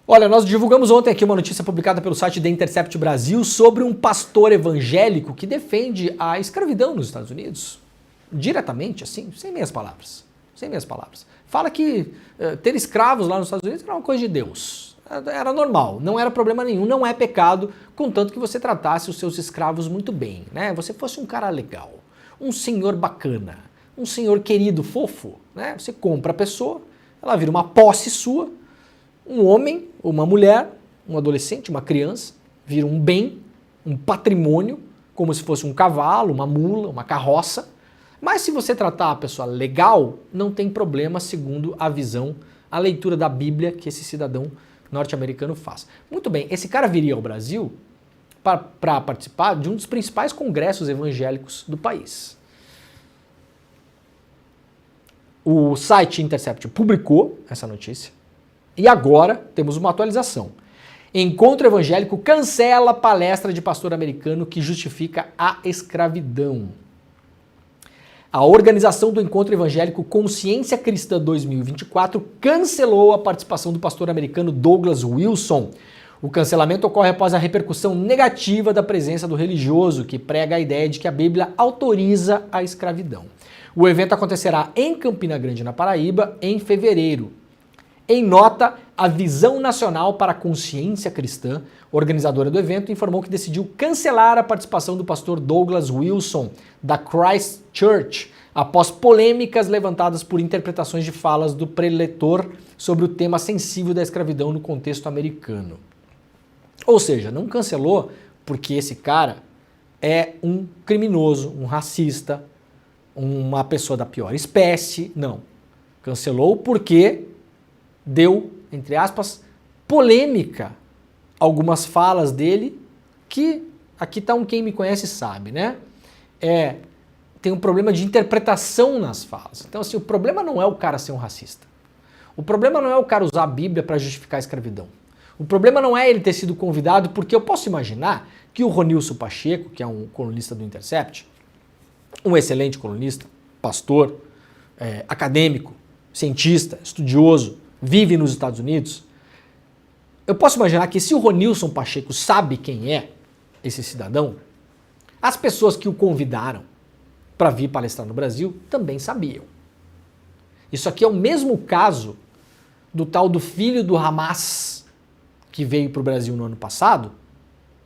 Olha, nós divulgamos ontem aqui uma notícia publicada pelo site The Intercept Brasil sobre um pastor evangélico que defende a escravidão nos Estados Unidos. Diretamente, assim, sem meias palavras. Sem meias palavras. Fala que ter escravos lá nos Estados Unidos era uma coisa de Deus. Era normal, não era problema nenhum, não é pecado, contanto que você tratasse os seus escravos muito bem, né? Você fosse um cara legal, um senhor bacana, um senhor querido, fofo, né? Você compra a pessoa, ela vira uma posse sua, um homem, uma mulher, um adolescente, uma criança, vira um bem, um patrimônio, como se fosse um cavalo, uma mula, uma carroça. Mas se você tratar a pessoa legal, não tem problema, segundo a visão, a leitura da Bíblia que esse cidadão norte-americano faz. Muito bem, esse cara viria ao Brasil para participar de um dos principais congressos evangélicos do país. O site Intercept publicou essa notícia e agora temos uma atualização. Encontro evangélico cancela palestra de pastor americano que justifica a escravidão. A organização do Encontro Evangélico Consciência Cristã 2024 cancelou a participação do pastor americano Douglas Wilson. O cancelamento ocorre após a repercussão negativa da presença do religioso, que prega a ideia de que a Bíblia autoriza a escravidão. O evento acontecerá em Campina Grande, na Paraíba, em fevereiro. Em nota, a Visão Nacional para a Consciência Cristã, organizadora do evento, informou que decidiu cancelar a participação do pastor Douglas Wilson, da Christ Church, após polêmicas levantadas por interpretações de falas do preletor sobre o tema sensível da escravidão no contexto americano. Ou seja, não cancelou porque esse cara é um criminoso, um racista, uma pessoa da pior espécie, não. Cancelou porque deu, entre aspas, polêmica algumas falas dele que, aqui tá um quem me conhece sabe, né? Tem um problema de interpretação nas falas. Então, assim, o problema não é o cara ser um racista. O problema não é o cara usar a Bíblia para justificar a escravidão. O problema não é ele ter sido convidado, porque eu posso imaginar que o Ronilson Pacheco, que é um colunista do Intercept, um excelente colunista, pastor, acadêmico, cientista, estudioso, vive nos Estados Unidos, eu posso imaginar que se o Ronilson Pacheco sabe quem é esse cidadão, as pessoas que o convidaram para vir palestrar no Brasil também sabiam. Isso aqui é o mesmo caso do tal do filho do Hamas, que veio para o Brasil no ano passado,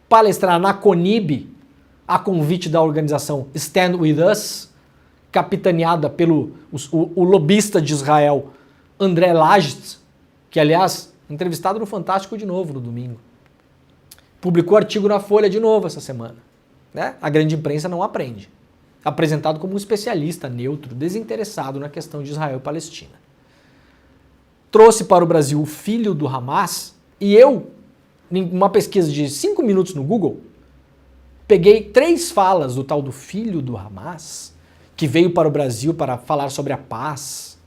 palestrar na CONIB, a convite da organização Stand With Us, capitaneada pelo o lobista de Israel, André Laget, que, aliás, entrevistado no Fantástico de novo no domingo. Publicou artigo na Folha de novo essa semana. Né? A grande imprensa não aprende. Apresentado como um especialista neutro, desinteressado na questão de Israel e Palestina. Trouxe para o Brasil o filho do Hamas e eu, em uma pesquisa de 5 minutos no Google, peguei 3 falas do tal do filho do Hamas, que veio para o Brasil para falar sobre a paz,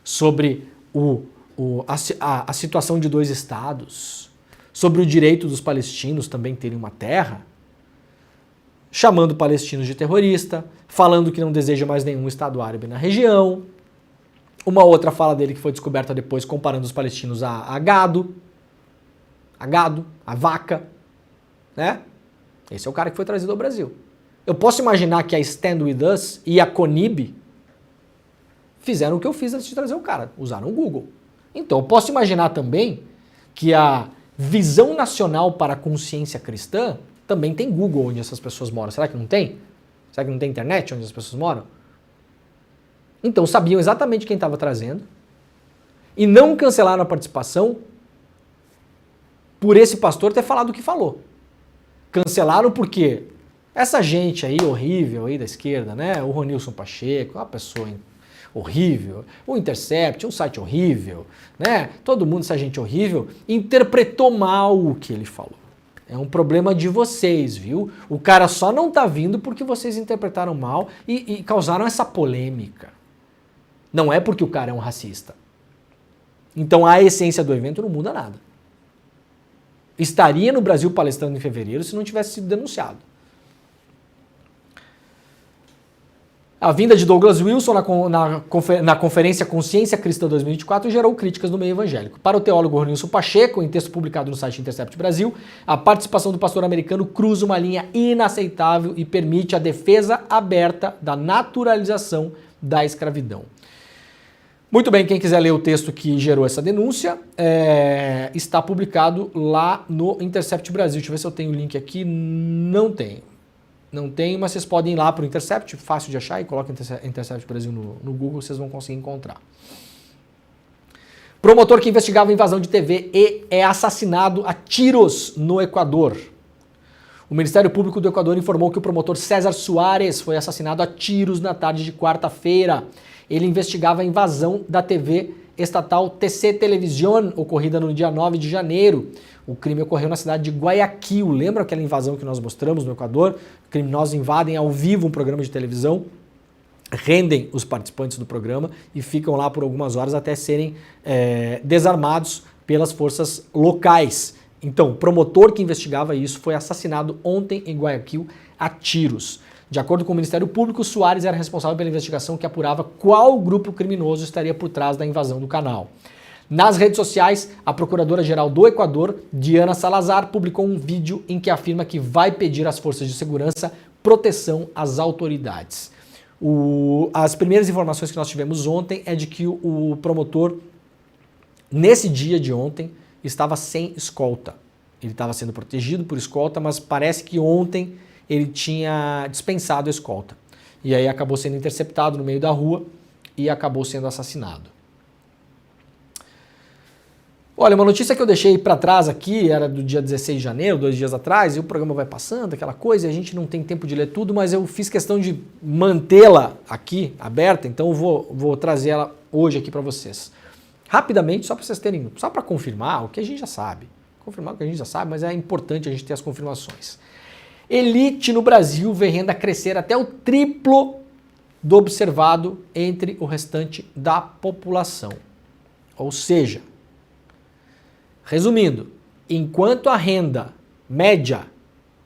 sobre a situação de 2 estados, sobre o direito dos palestinos também terem uma terra, chamando palestinos de terrorista, falando que não deseja mais nenhum estado árabe na região. Uma outra fala dele que foi descoberta depois comparando os palestinos a gado, a vaca, né? Esse é o cara que foi trazido ao Brasil. Eu posso imaginar que a Stand With Us e a CONIB fizeram o que eu fiz antes de trazer o cara, usaram o Google. Então, eu posso imaginar também que a Visão Nacional para a Consciência Cristã também tem Google onde essas pessoas moram. Será que não tem? Será que não tem internet onde as pessoas moram? Então, sabiam exatamente quem estava trazendo e não cancelaram a participação por esse pastor ter falado o que falou. Cancelaram porque essa gente aí horrível aí da esquerda, né? O Ronilson Pacheco, uma pessoa horrível, o Intercept, um site horrível, né? Todo mundo, essa gente horrível, interpretou mal o que ele falou. É um problema de vocês, viu? O cara só não tá vindo porque vocês interpretaram mal e causaram essa polêmica. Não é porque o cara é um racista. Então a essência do evento não muda nada. Estaria no Brasil palestrando em fevereiro se não tivesse sido denunciado. A vinda de Douglas Wilson na Conferência Consciência Cristã 2024 gerou críticas no meio evangélico. Para o teólogo Ronilson Pacheco, em texto publicado no site Intercept Brasil, a participação do pastor americano cruza uma linha inaceitável e permite a defesa aberta da naturalização da escravidão. Muito bem, quem quiser ler o texto que gerou essa denúncia, está publicado lá no Intercept Brasil. Deixa eu ver se eu tenho o link aqui. Não tenho. Não tem, mas vocês podem ir lá para o Intercept, fácil de achar, e coloca Intercept Brasil no Google, vocês vão conseguir encontrar. Promotor que investigava a invasão de TV é assassinado a tiros no Equador. O Ministério Público do Equador informou que o promotor César Soares foi assassinado a tiros na tarde de quarta-feira. Ele investigava a invasão da TV estatal TC Television, ocorrida no dia 9 de janeiro. O crime ocorreu na cidade de Guayaquil. Lembra aquela invasão que nós mostramos no Equador? Criminosos invadem ao vivo um programa de televisão, rendem os participantes do programa e ficam lá por algumas horas até serem desarmados pelas forças locais. Então, o promotor que investigava isso foi assassinado ontem em Guayaquil a tiros. De acordo com o Ministério Público, Soares era responsável pela investigação que apurava qual grupo criminoso estaria por trás da invasão do canal. Nas redes sociais, a Procuradora-Geral do Equador, Diana Salazar, publicou um vídeo em que afirma que vai pedir às forças de segurança proteção às autoridades. As primeiras informações que nós tivemos ontem é de que o promotor, nesse dia de ontem, estava sem escolta. Ele estava sendo protegido por escolta, mas parece que ontem ele tinha dispensado a escolta. E aí acabou sendo interceptado no meio da rua e acabou sendo assassinado. Olha, uma notícia que eu deixei para trás aqui, era do dia 16 de janeiro, 2 dias atrás, e o programa vai passando, aquela coisa, e a gente não tem tempo de ler tudo, mas eu fiz questão de mantê-la aqui, aberta, então eu vou trazer ela hoje aqui para vocês. Rapidamente, só para vocês terem, só para confirmar o que a gente já sabe. Confirmar o que a gente já sabe, mas é importante a gente ter as confirmações. Elite no Brasil vê renda crescer até o triplo do observado entre o restante da população. Ou seja, resumindo, enquanto a renda média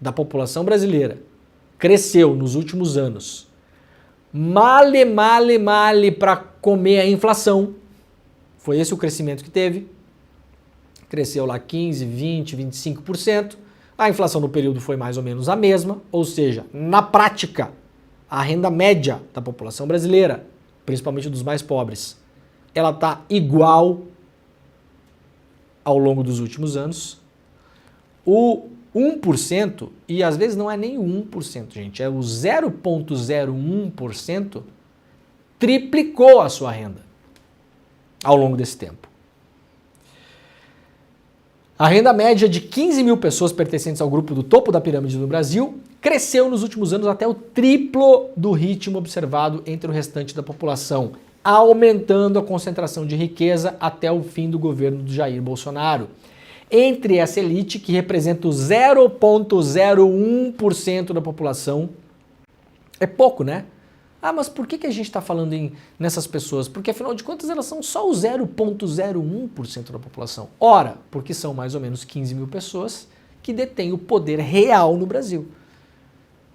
da população brasileira cresceu nos últimos anos, male para comer a inflação, foi esse o crescimento que teve, cresceu lá 15, 20, 25%, a inflação no período foi mais ou menos a mesma, ou seja, na prática, a renda média da população brasileira, principalmente dos mais pobres, ela está igual ao longo dos últimos anos. O 1%, e às vezes não é nem o 1%, gente, é o 0,01%, triplicou a sua renda ao longo desse tempo. A renda média de 15 mil pessoas pertencentes ao grupo do topo da pirâmide no Brasil cresceu nos últimos anos até o triplo do ritmo observado entre o restante da população, aumentando a concentração de riqueza até o fim do governo do Jair Bolsonaro. Entre essa elite, que representa o 0,01% da população, é pouco, né? Ah, mas por que a gente está falando nessas pessoas? Porque, afinal de contas, elas são só o 0,01% da população. Ora, porque são mais ou menos 15 mil pessoas que detêm o poder real no Brasil.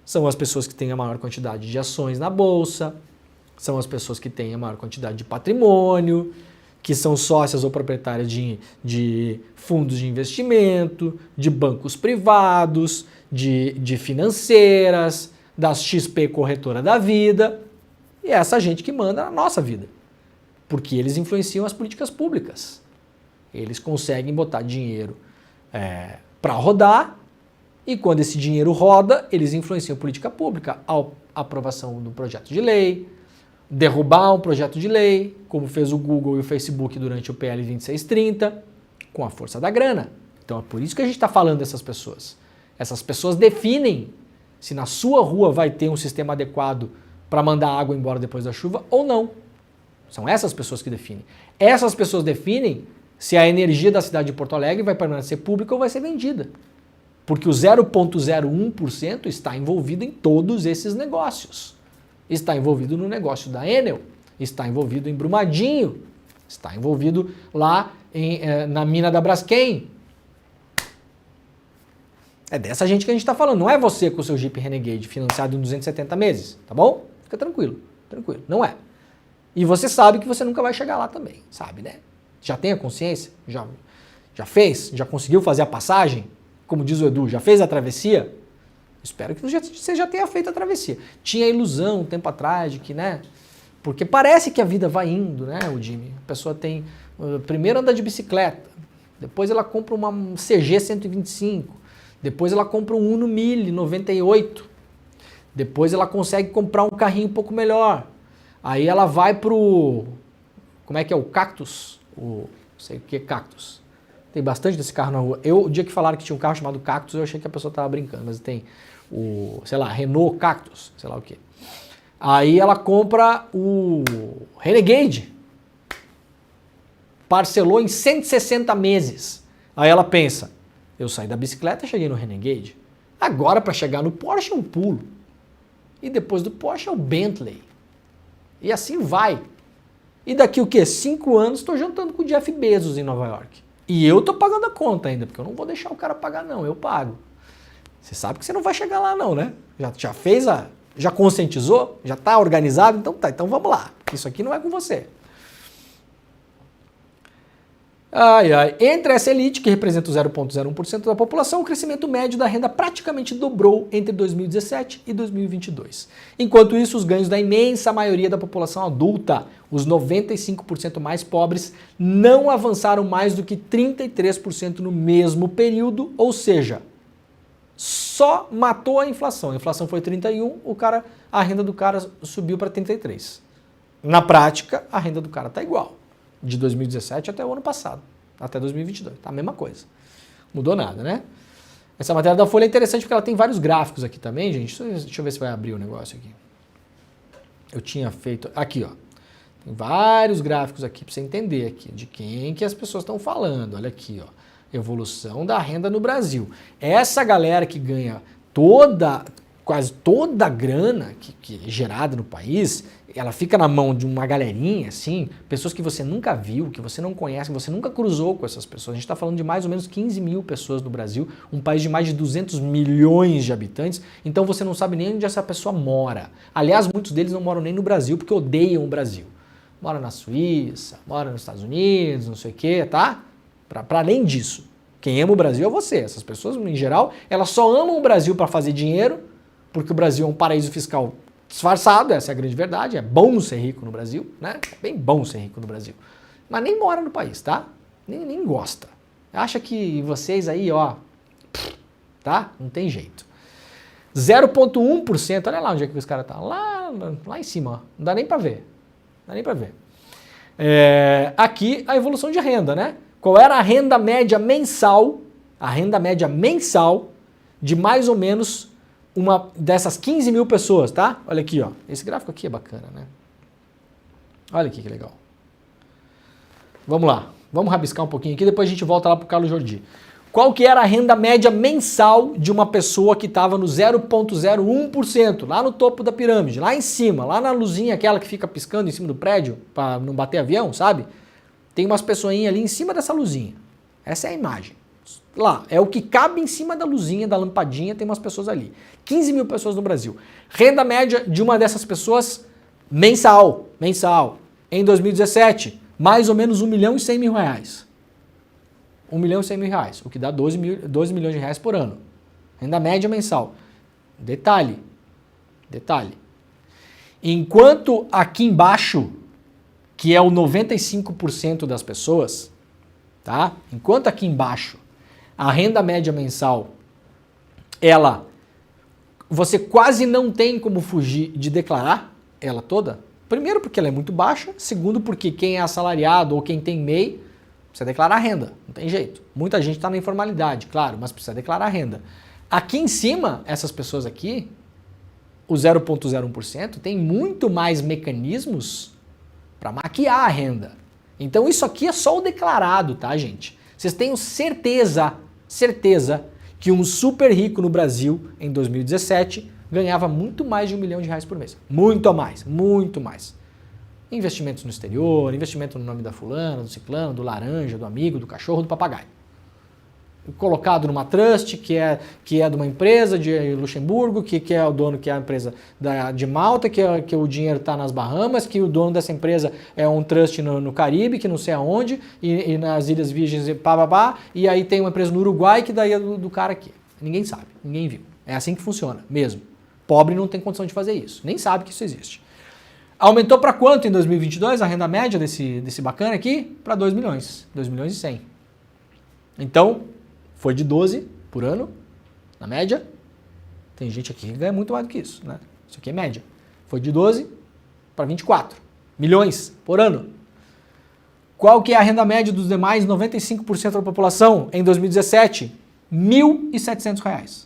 São as pessoas que têm a maior quantidade de ações na Bolsa, são as pessoas que têm a maior quantidade de patrimônio, que são sócias ou proprietárias de fundos de investimento, de bancos privados, de financeiras, das XP Corretora da Vida, e é essa gente que manda na nossa vida, porque eles influenciam as políticas públicas. Eles conseguem botar dinheiro para rodar, e quando esse dinheiro roda, eles influenciam a política pública, a aprovação do projeto de lei, derrubar um projeto de lei, como fez o Google e o Facebook durante o PL 2630, com a força da grana. Então é por isso que a gente está falando dessas pessoas. Essas pessoas definem se na sua rua vai ter um sistema adequado para mandar a água embora depois da chuva ou não. São essas pessoas que definem. Essas pessoas definem se a energia da cidade de Porto Alegre vai permanecer pública ou vai ser vendida. Porque o 0,01% está envolvido em todos esses negócios. Está envolvido no negócio da Enel, está envolvido em Brumadinho, está envolvido lá na mina da Braskem. É dessa gente que a gente está falando, não é você com o seu Jeep Renegade financiado em 270 meses, tá bom? Fica tranquilo. tranquilo. Não é. E você sabe que você nunca vai chegar lá também, sabe, né? Já tem a consciência? Já fez? Já conseguiu fazer a passagem? Como diz o Edu, já fez a travessia? Espero que você já tenha feito a travessia. Tinha ilusão um tempo atrás de que, né? Porque parece que a vida vai indo, né, o Jimmy? A pessoa tem... Primeiro anda de bicicleta, depois ela compra uma CG 125, depois ela compra um Uno 1000 98, depois ela consegue comprar um carrinho um pouco melhor. Aí ela vai pro... Como é que é? O Cactus? Não sei o que é Cactus. Tem bastante desse carro na rua. O dia que falaram que tinha um carro chamado Cactus, eu achei que a pessoa estava brincando, mas tem o, sei lá, Renault Cactus, sei lá o que. Aí ela compra o Renegade. Parcelou em 160 meses. Aí ela pensa, eu saí da bicicleta e cheguei no Renegade. Agora para chegar no Porsche é um pulo. E depois do Porsche é o Bentley. E assim vai. E daqui o quê? 5 anos estou jantando com o Jeff Bezos em Nova York. E eu tô pagando a conta ainda, porque eu não vou deixar o cara pagar não, eu pago. Você sabe que você não vai chegar lá não, né? Já fez já conscientizou? Já tá organizado? Então tá, então vamos lá. Isso aqui não é com você. Entre essa elite, que representa o 0,01% da população, o crescimento médio da renda praticamente dobrou entre 2017 e 2022. Enquanto isso, os ganhos da imensa maioria da população adulta, os 95% mais pobres, não avançaram mais do que 33% no mesmo período, ou seja, só matou a inflação. A inflação foi 31, a renda do cara subiu para 33. Na prática, a renda do cara está igual. De 2017 até o ano passado, até 2022, tá a mesma coisa. Mudou nada, né? Essa matéria da Folha é interessante porque ela tem vários gráficos aqui também, gente. Deixa eu ver se vai abrir o negócio aqui. Eu tinha feito... Aqui, ó. Tem vários gráficos aqui para você entender aqui de quem que as pessoas estão falando. Olha aqui, ó. Evolução da renda no Brasil. Essa galera que ganha quase toda a grana que é gerada no país, ela fica na mão de uma galerinha, assim, pessoas que você nunca viu, que você não conhece, que você nunca cruzou com essas pessoas. A gente está falando de mais ou menos 15 mil pessoas no Brasil, um país de mais de 200 milhões de habitantes, então você não sabe nem onde essa pessoa mora. Aliás, muitos deles não moram nem no Brasil porque odeiam o Brasil. Mora na Suíça, mora nos Estados Unidos, não sei o quê, tá? Para além disso, quem ama o Brasil é você. Essas pessoas, em geral, elas só amam o Brasil para fazer dinheiro, porque o Brasil é um paraíso fiscal disfarçado, essa é a grande verdade, é bom ser rico no Brasil, né? É bem bom ser rico no Brasil. Mas nem mora no país, tá? Nem gosta. Acha que vocês aí, ó, tá? Não tem jeito. 0,1%, olha lá onde é que os caras estão. Lá em cima, ó. Não dá nem pra ver. Não dá nem pra ver. Aqui a evolução de renda, né? Qual era a renda média mensal? A renda média mensal de mais ou menos uma dessas 15 mil pessoas, tá? Olha aqui, ó. Esse gráfico aqui é bacana, né? Olha aqui que legal. Vamos lá. Vamos rabiscar um pouquinho aqui, depois a gente volta lá pro Carlos Jordi. Qual que era a renda média mensal de uma pessoa que estava no 0,01%, lá no topo da pirâmide, lá em cima, lá na luzinha aquela que fica piscando em cima do prédio, para não bater avião, sabe? Tem umas pessoinhas ali em cima dessa luzinha. Essa é a imagem. Lá, é o que cabe em cima da luzinha, da lampadinha, tem umas pessoas ali. 15 mil pessoas no Brasil. Renda média de uma dessas pessoas mensal, em 2017, mais ou menos 1 milhão e 100 mil reais. 1 milhão e 100 mil reais, o que dá 12 milhões de reais por ano. Renda média mensal. Detalhe. Enquanto aqui embaixo, que é o 95% das pessoas, tá? Enquanto aqui embaixo a renda média mensal, você quase não tem como fugir de declarar ela toda. Primeiro porque ela é muito baixa, segundo porque quem é assalariado ou quem tem MEI, precisa declarar renda, não tem jeito. Muita gente está na informalidade, claro, mas precisa declarar renda. Aqui em cima, essas pessoas aqui, o 0,01%, tem muito mais mecanismos para maquiar a renda. Então isso aqui é só o declarado, tá, gente? Vocês tenham certeza que um super rico no Brasil, em 2017, ganhava muito mais de 1 milhão de reais por mês. Muito mais. Investimentos no exterior, investimento no nome da fulana, do ciclano, do laranja, do amigo, do cachorro, do papagaio. colocado numa trust, que é de uma empresa de Luxemburgo, que é o dono, que é a empresa de Malta, que o dinheiro está nas Bahamas, que o dono dessa empresa é um trust no Caribe, que não sei aonde, e nas Ilhas Virgens, e aí tem uma empresa no Uruguai, que daí é do cara aqui. Ninguém sabe, ninguém viu. É assim que funciona, mesmo. Pobre não tem condição de fazer isso, nem sabe que isso existe. Aumentou para quanto em 2022 a renda média desse bacana aqui? Para 2 milhões, 2 milhões e 100. Então, foi de 12 por ano, na média. Tem gente aqui que ganha muito mais do que isso, né? Isso aqui é média. Foi de 12 para 24 milhões por ano. Qual que é a renda média dos demais 95% da população em 2017? R$ 1.700.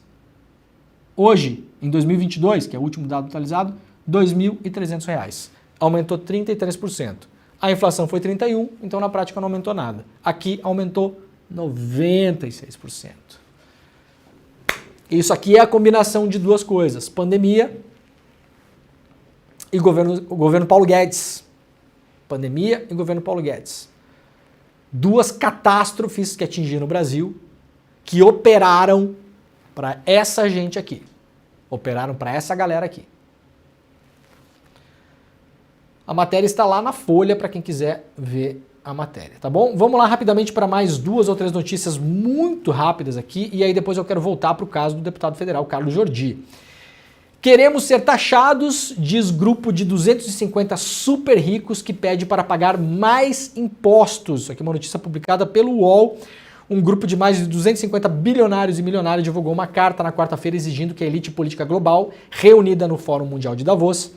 Hoje, em 2022, que é o último dado atualizado, R$ 2.300. Aumentou 33%. A inflação foi 31%, então na prática não aumentou nada. Aqui aumentou 96%. Isso aqui é a combinação de duas coisas: pandemia e o governo Paulo Guedes. Pandemia e governo Paulo Guedes. Duas catástrofes que atingiram o Brasil, que operaram para essa gente aqui. Operaram para essa galera aqui. A matéria está lá na Folha para quem quiser ver a matéria, tá bom? Vamos lá rapidamente para mais 2 ou 3 notícias muito rápidas aqui, e aí depois eu quero voltar para o caso do deputado federal Carlos Jordi. Queremos ser taxados, diz grupo de 250 super ricos que pede para pagar mais impostos. Isso aqui é uma notícia publicada pelo UOL. Um grupo de mais de 250 bilionários e milionários divulgou uma carta na quarta-feira exigindo que a elite política global, reunida no Fórum Mundial de Davos,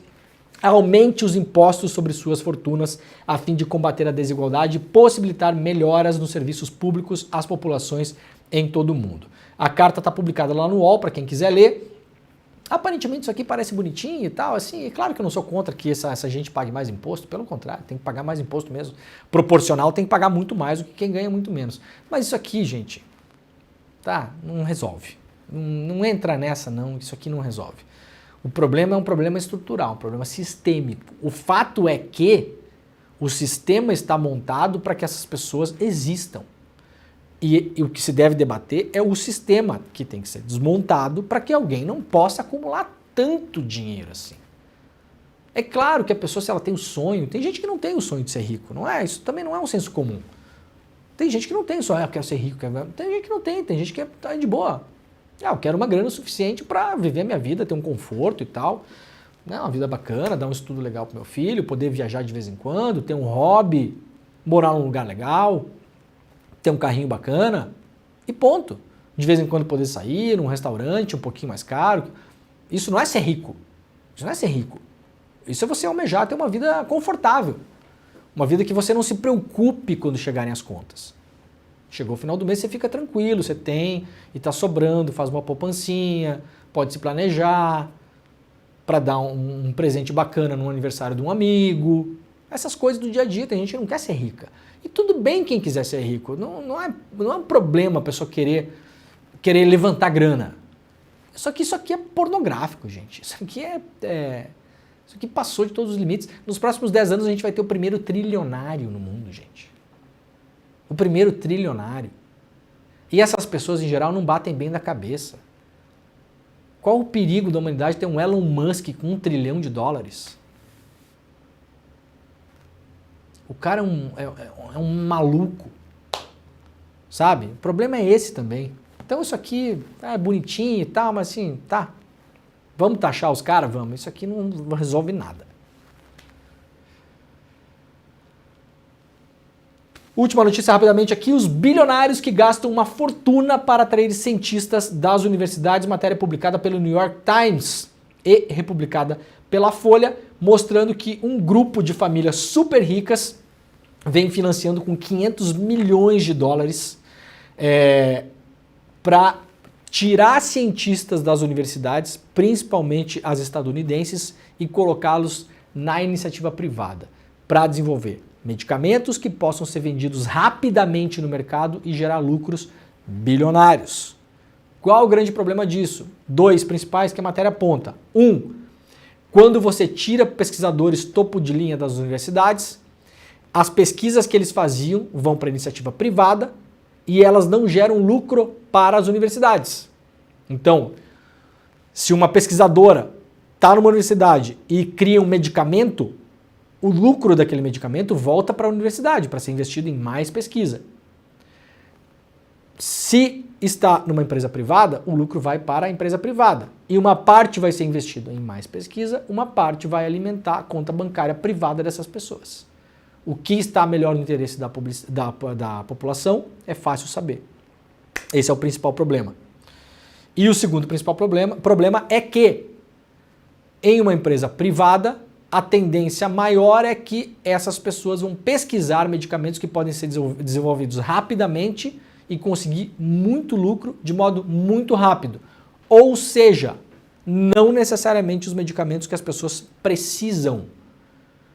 aumente os impostos sobre suas fortunas a fim de combater a desigualdade e possibilitar melhoras nos serviços públicos às populações em todo o mundo. A carta está publicada lá no UOL, para quem quiser ler. Aparentemente isso aqui parece bonitinho e tal, assim, é claro que eu não sou contra que essa gente pague mais imposto, pelo contrário, tem que pagar mais imposto mesmo. Proporcional tem que pagar muito mais do que quem ganha muito menos. Mas isso aqui, gente, tá, não resolve. Não entra nessa não, isso aqui não resolve. O problema é um problema estrutural, um problema sistêmico. O fato é que o sistema está montado para que essas pessoas existam. E o que se deve debater é o sistema que tem que ser desmontado para que alguém não possa acumular tanto dinheiro assim. É claro que a pessoa, se ela tem o sonho, tem gente que não tem o sonho de ser rico, não é? Isso também não é um senso comum. Tem gente que não tem o sonho, eu quero ser rico, tem gente que não tem gente que tá de boa. Eu quero uma grana suficiente para viver a minha vida, ter um conforto e tal. Uma vida bacana, dar um estudo legal pro meu filho, poder viajar de vez em quando, ter um hobby, morar num lugar legal, ter um carrinho bacana e ponto. De vez em quando poder sair num restaurante um pouquinho mais caro. Isso não é ser rico. Isso não é ser rico. Isso é você almejar ter uma vida confortável. Uma vida que você não se preocupe quando chegarem as contas. Chegou o final do mês, você fica tranquilo, você tem e está sobrando, faz uma poupancinha, pode se planejar para dar um presente bacana no aniversário de um amigo. Essas coisas do dia a dia, tem gente que não quer ser rica. E tudo bem quem quiser ser rico, não é um problema a pessoa querer levantar grana. Só que isso aqui é pornográfico, gente. Isso aqui passou de todos os limites. Nos próximos 10 anos a gente vai ter o primeiro trilionário no mundo, gente. O primeiro trilionário. E essas pessoas, em geral, não batem bem da cabeça. Qual o perigo da humanidade ter um Elon Musk com $1 trilhão? O cara é um maluco, sabe? O problema é esse também. Então isso aqui é bonitinho e tal, mas assim, tá. Vamos taxar os caras? Vamos. Isso aqui não resolve nada. Última notícia rapidamente aqui, os bilionários que gastam uma fortuna para atrair cientistas das universidades, matéria publicada pelo New York Times e republicada pela Folha, mostrando que um grupo de famílias super ricas vem financiando com $500 milhões para tirar cientistas das universidades, principalmente as estadunidenses, e colocá-los na iniciativa privada para desenvolver medicamentos que possam ser vendidos rapidamente no mercado e gerar lucros bilionários. Qual o grande problema disso? 2 principais que a matéria aponta. 1, quando você tira pesquisadores topo de linha das universidades, as pesquisas que eles faziam vão para a iniciativa privada e elas não geram lucro para as universidades. Então, se uma pesquisadora está numa universidade e cria um medicamento, o lucro daquele medicamento volta para a universidade, para ser investido em mais pesquisa. Se está numa empresa privada, o lucro vai para a empresa privada. E uma parte vai ser investido em mais pesquisa, uma parte vai alimentar a conta bancária privada dessas pessoas. O que está melhor no interesse da população é fácil saber. Esse é o principal problema. E o segundo principal problema é que em uma empresa privada, a tendência maior é que essas pessoas vão pesquisar medicamentos que podem ser desenvolvidos rapidamente e conseguir muito lucro de modo muito rápido. Ou seja, não necessariamente os medicamentos que as pessoas precisam.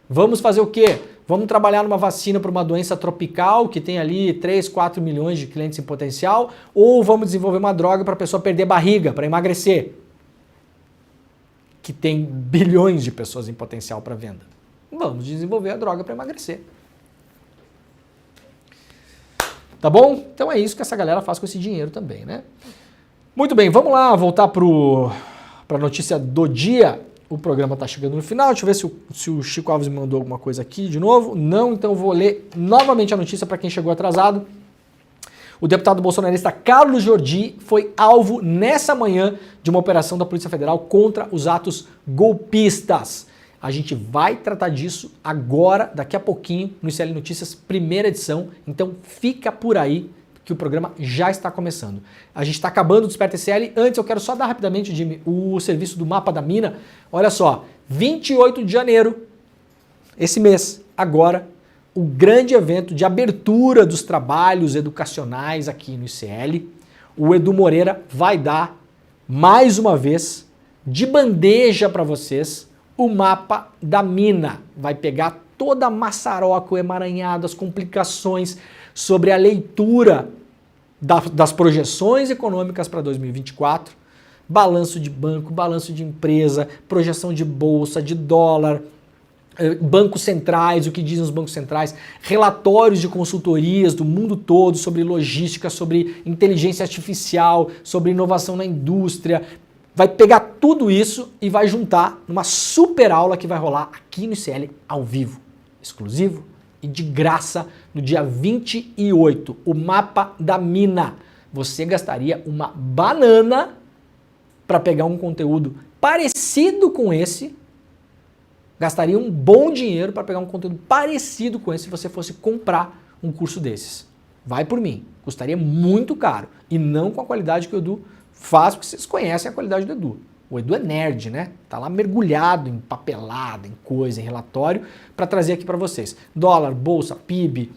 Vamos fazer o quê? Vamos trabalhar numa vacina para uma doença tropical que tem ali 3, 4 milhões de clientes em potencial, ou vamos desenvolver uma droga para a pessoa perder barriga, para emagrecer, que tem bilhões de pessoas em potencial para venda. Vamos desenvolver a droga para emagrecer. Tá bom? Então é isso que essa galera faz com esse dinheiro também, né? Muito bem, vamos lá voltar para a notícia do dia. O programa está chegando no final. Deixa eu ver se o Chico Alves me mandou alguma coisa aqui de novo. Não, então eu vou ler novamente a notícia para quem chegou atrasado. O deputado bolsonarista Carlos Jordi foi alvo nessa manhã de uma operação da Polícia Federal contra os atos golpistas. A gente vai tratar disso agora, daqui a pouquinho, no ICL Notícias, primeira edição. Então fica por aí que o programa já está começando. A gente está acabando o Desperta ICL. Antes eu quero só dar rapidamente, Jimmy, o serviço do Mapa da Mina. Olha só, 28 de janeiro, esse mês, agora, o grande evento de abertura dos trabalhos educacionais aqui no ICL. O Edu Moreira vai dar, mais uma vez, de bandeja para vocês, o Mapa da Mina. Vai pegar toda a maçaroca, o emaranhado, as complicações sobre a leitura das projeções econômicas para 2024, balanço de banco, balanço de empresa, projeção de bolsa, de dólar, bancos centrais, o que dizem os bancos centrais, relatórios de consultorias do mundo todo sobre logística, sobre inteligência artificial, sobre inovação na indústria. Vai pegar tudo isso e vai juntar numa super aula que vai rolar aqui no ICL ao vivo, exclusivo e de graça no dia 28, o Mapa da Mina. Você gastaria uma banana para pegar um conteúdo parecido com esse, gastaria um bom dinheiro para pegar um conteúdo parecido com esse se você fosse comprar um curso desses. Vai por mim, custaria muito caro e não com a qualidade que o Edu faz, porque vocês conhecem a qualidade do Edu. O Edu é nerd, né? Tá lá mergulhado em papelada, em coisa, em relatório, para trazer aqui para vocês. Dólar, bolsa, PIB,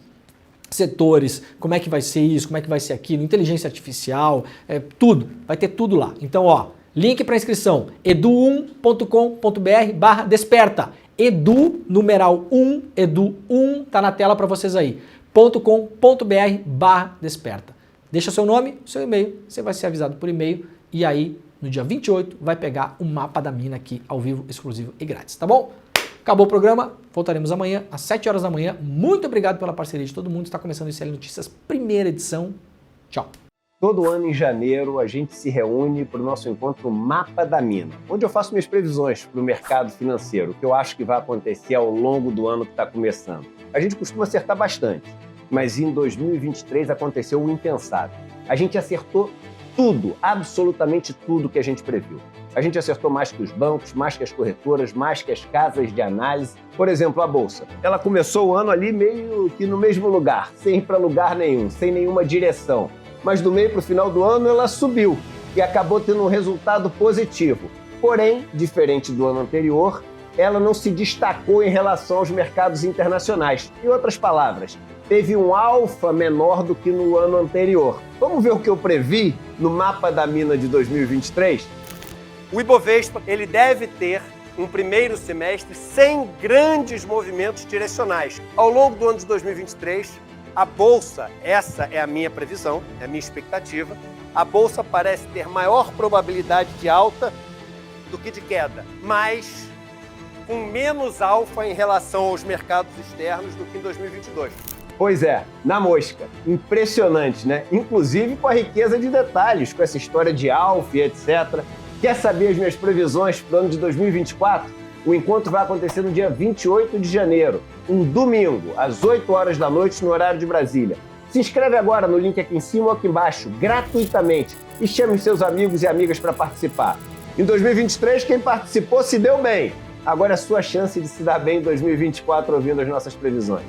setores, como é que vai ser isso, como é que vai ser aquilo, inteligência artificial, tudo. Vai ter tudo lá. Então, ó, link para inscrição, edu1.com.br/desperta. Edu, numeral 1, edu1, tá na tela para vocês aí. .com.br/desperta. Deixa seu nome, seu e-mail, você vai ser avisado por e-mail e aí no dia 28 vai pegar o Mapa da Mina aqui ao vivo, exclusivo e grátis, tá bom? Acabou o programa, voltaremos amanhã às 7 horas da manhã. Muito obrigado pela parceria de todo mundo, está começando o ICL Notícias, primeira edição. Tchau. Todo ano em janeiro a gente se reúne para o nosso encontro Mapa da Mina, onde eu faço minhas previsões para o mercado financeiro, o que eu acho que vai acontecer ao longo do ano que está começando. A gente costuma acertar bastante, mas em 2023 aconteceu o impensável. A gente acertou tudo, absolutamente tudo que a gente previu. A gente acertou mais que os bancos, mais que as corretoras, mais que as casas de análise. Por exemplo, a Bolsa. Ela começou o ano ali meio que no mesmo lugar, sem ir para lugar nenhum, sem nenhuma direção. Mas do meio para o final do ano ela subiu e acabou tendo um resultado positivo. Porém, diferente do ano anterior, ela não se destacou em relação aos mercados internacionais. Em outras palavras, teve um alfa menor do que no ano anterior. Vamos ver o que eu previ no Mapa da Mina de 2023? O Ibovespa ele deve ter um primeiro semestre sem grandes movimentos direcionais. Ao longo do ano de 2023, a Bolsa, essa é a minha previsão, é a minha expectativa, a Bolsa parece ter maior probabilidade de alta do que de queda, mas com menos alfa em relação aos mercados externos do que em 2022. Pois é, na mosca. Impressionante, né? Inclusive com a riqueza de detalhes, com essa história de Alf, etc. Quer saber as minhas previsões para o ano de 2024? O encontro vai acontecer no dia 28 de janeiro, um domingo, às 8 horas da noite, no horário de Brasília. Se inscreve agora no link aqui em cima ou aqui embaixo, gratuitamente, e chame os seus amigos e amigas para participar. Em 2023, quem participou se deu bem. Agora é a sua chance de se dar bem em 2024 ouvindo as nossas previsões.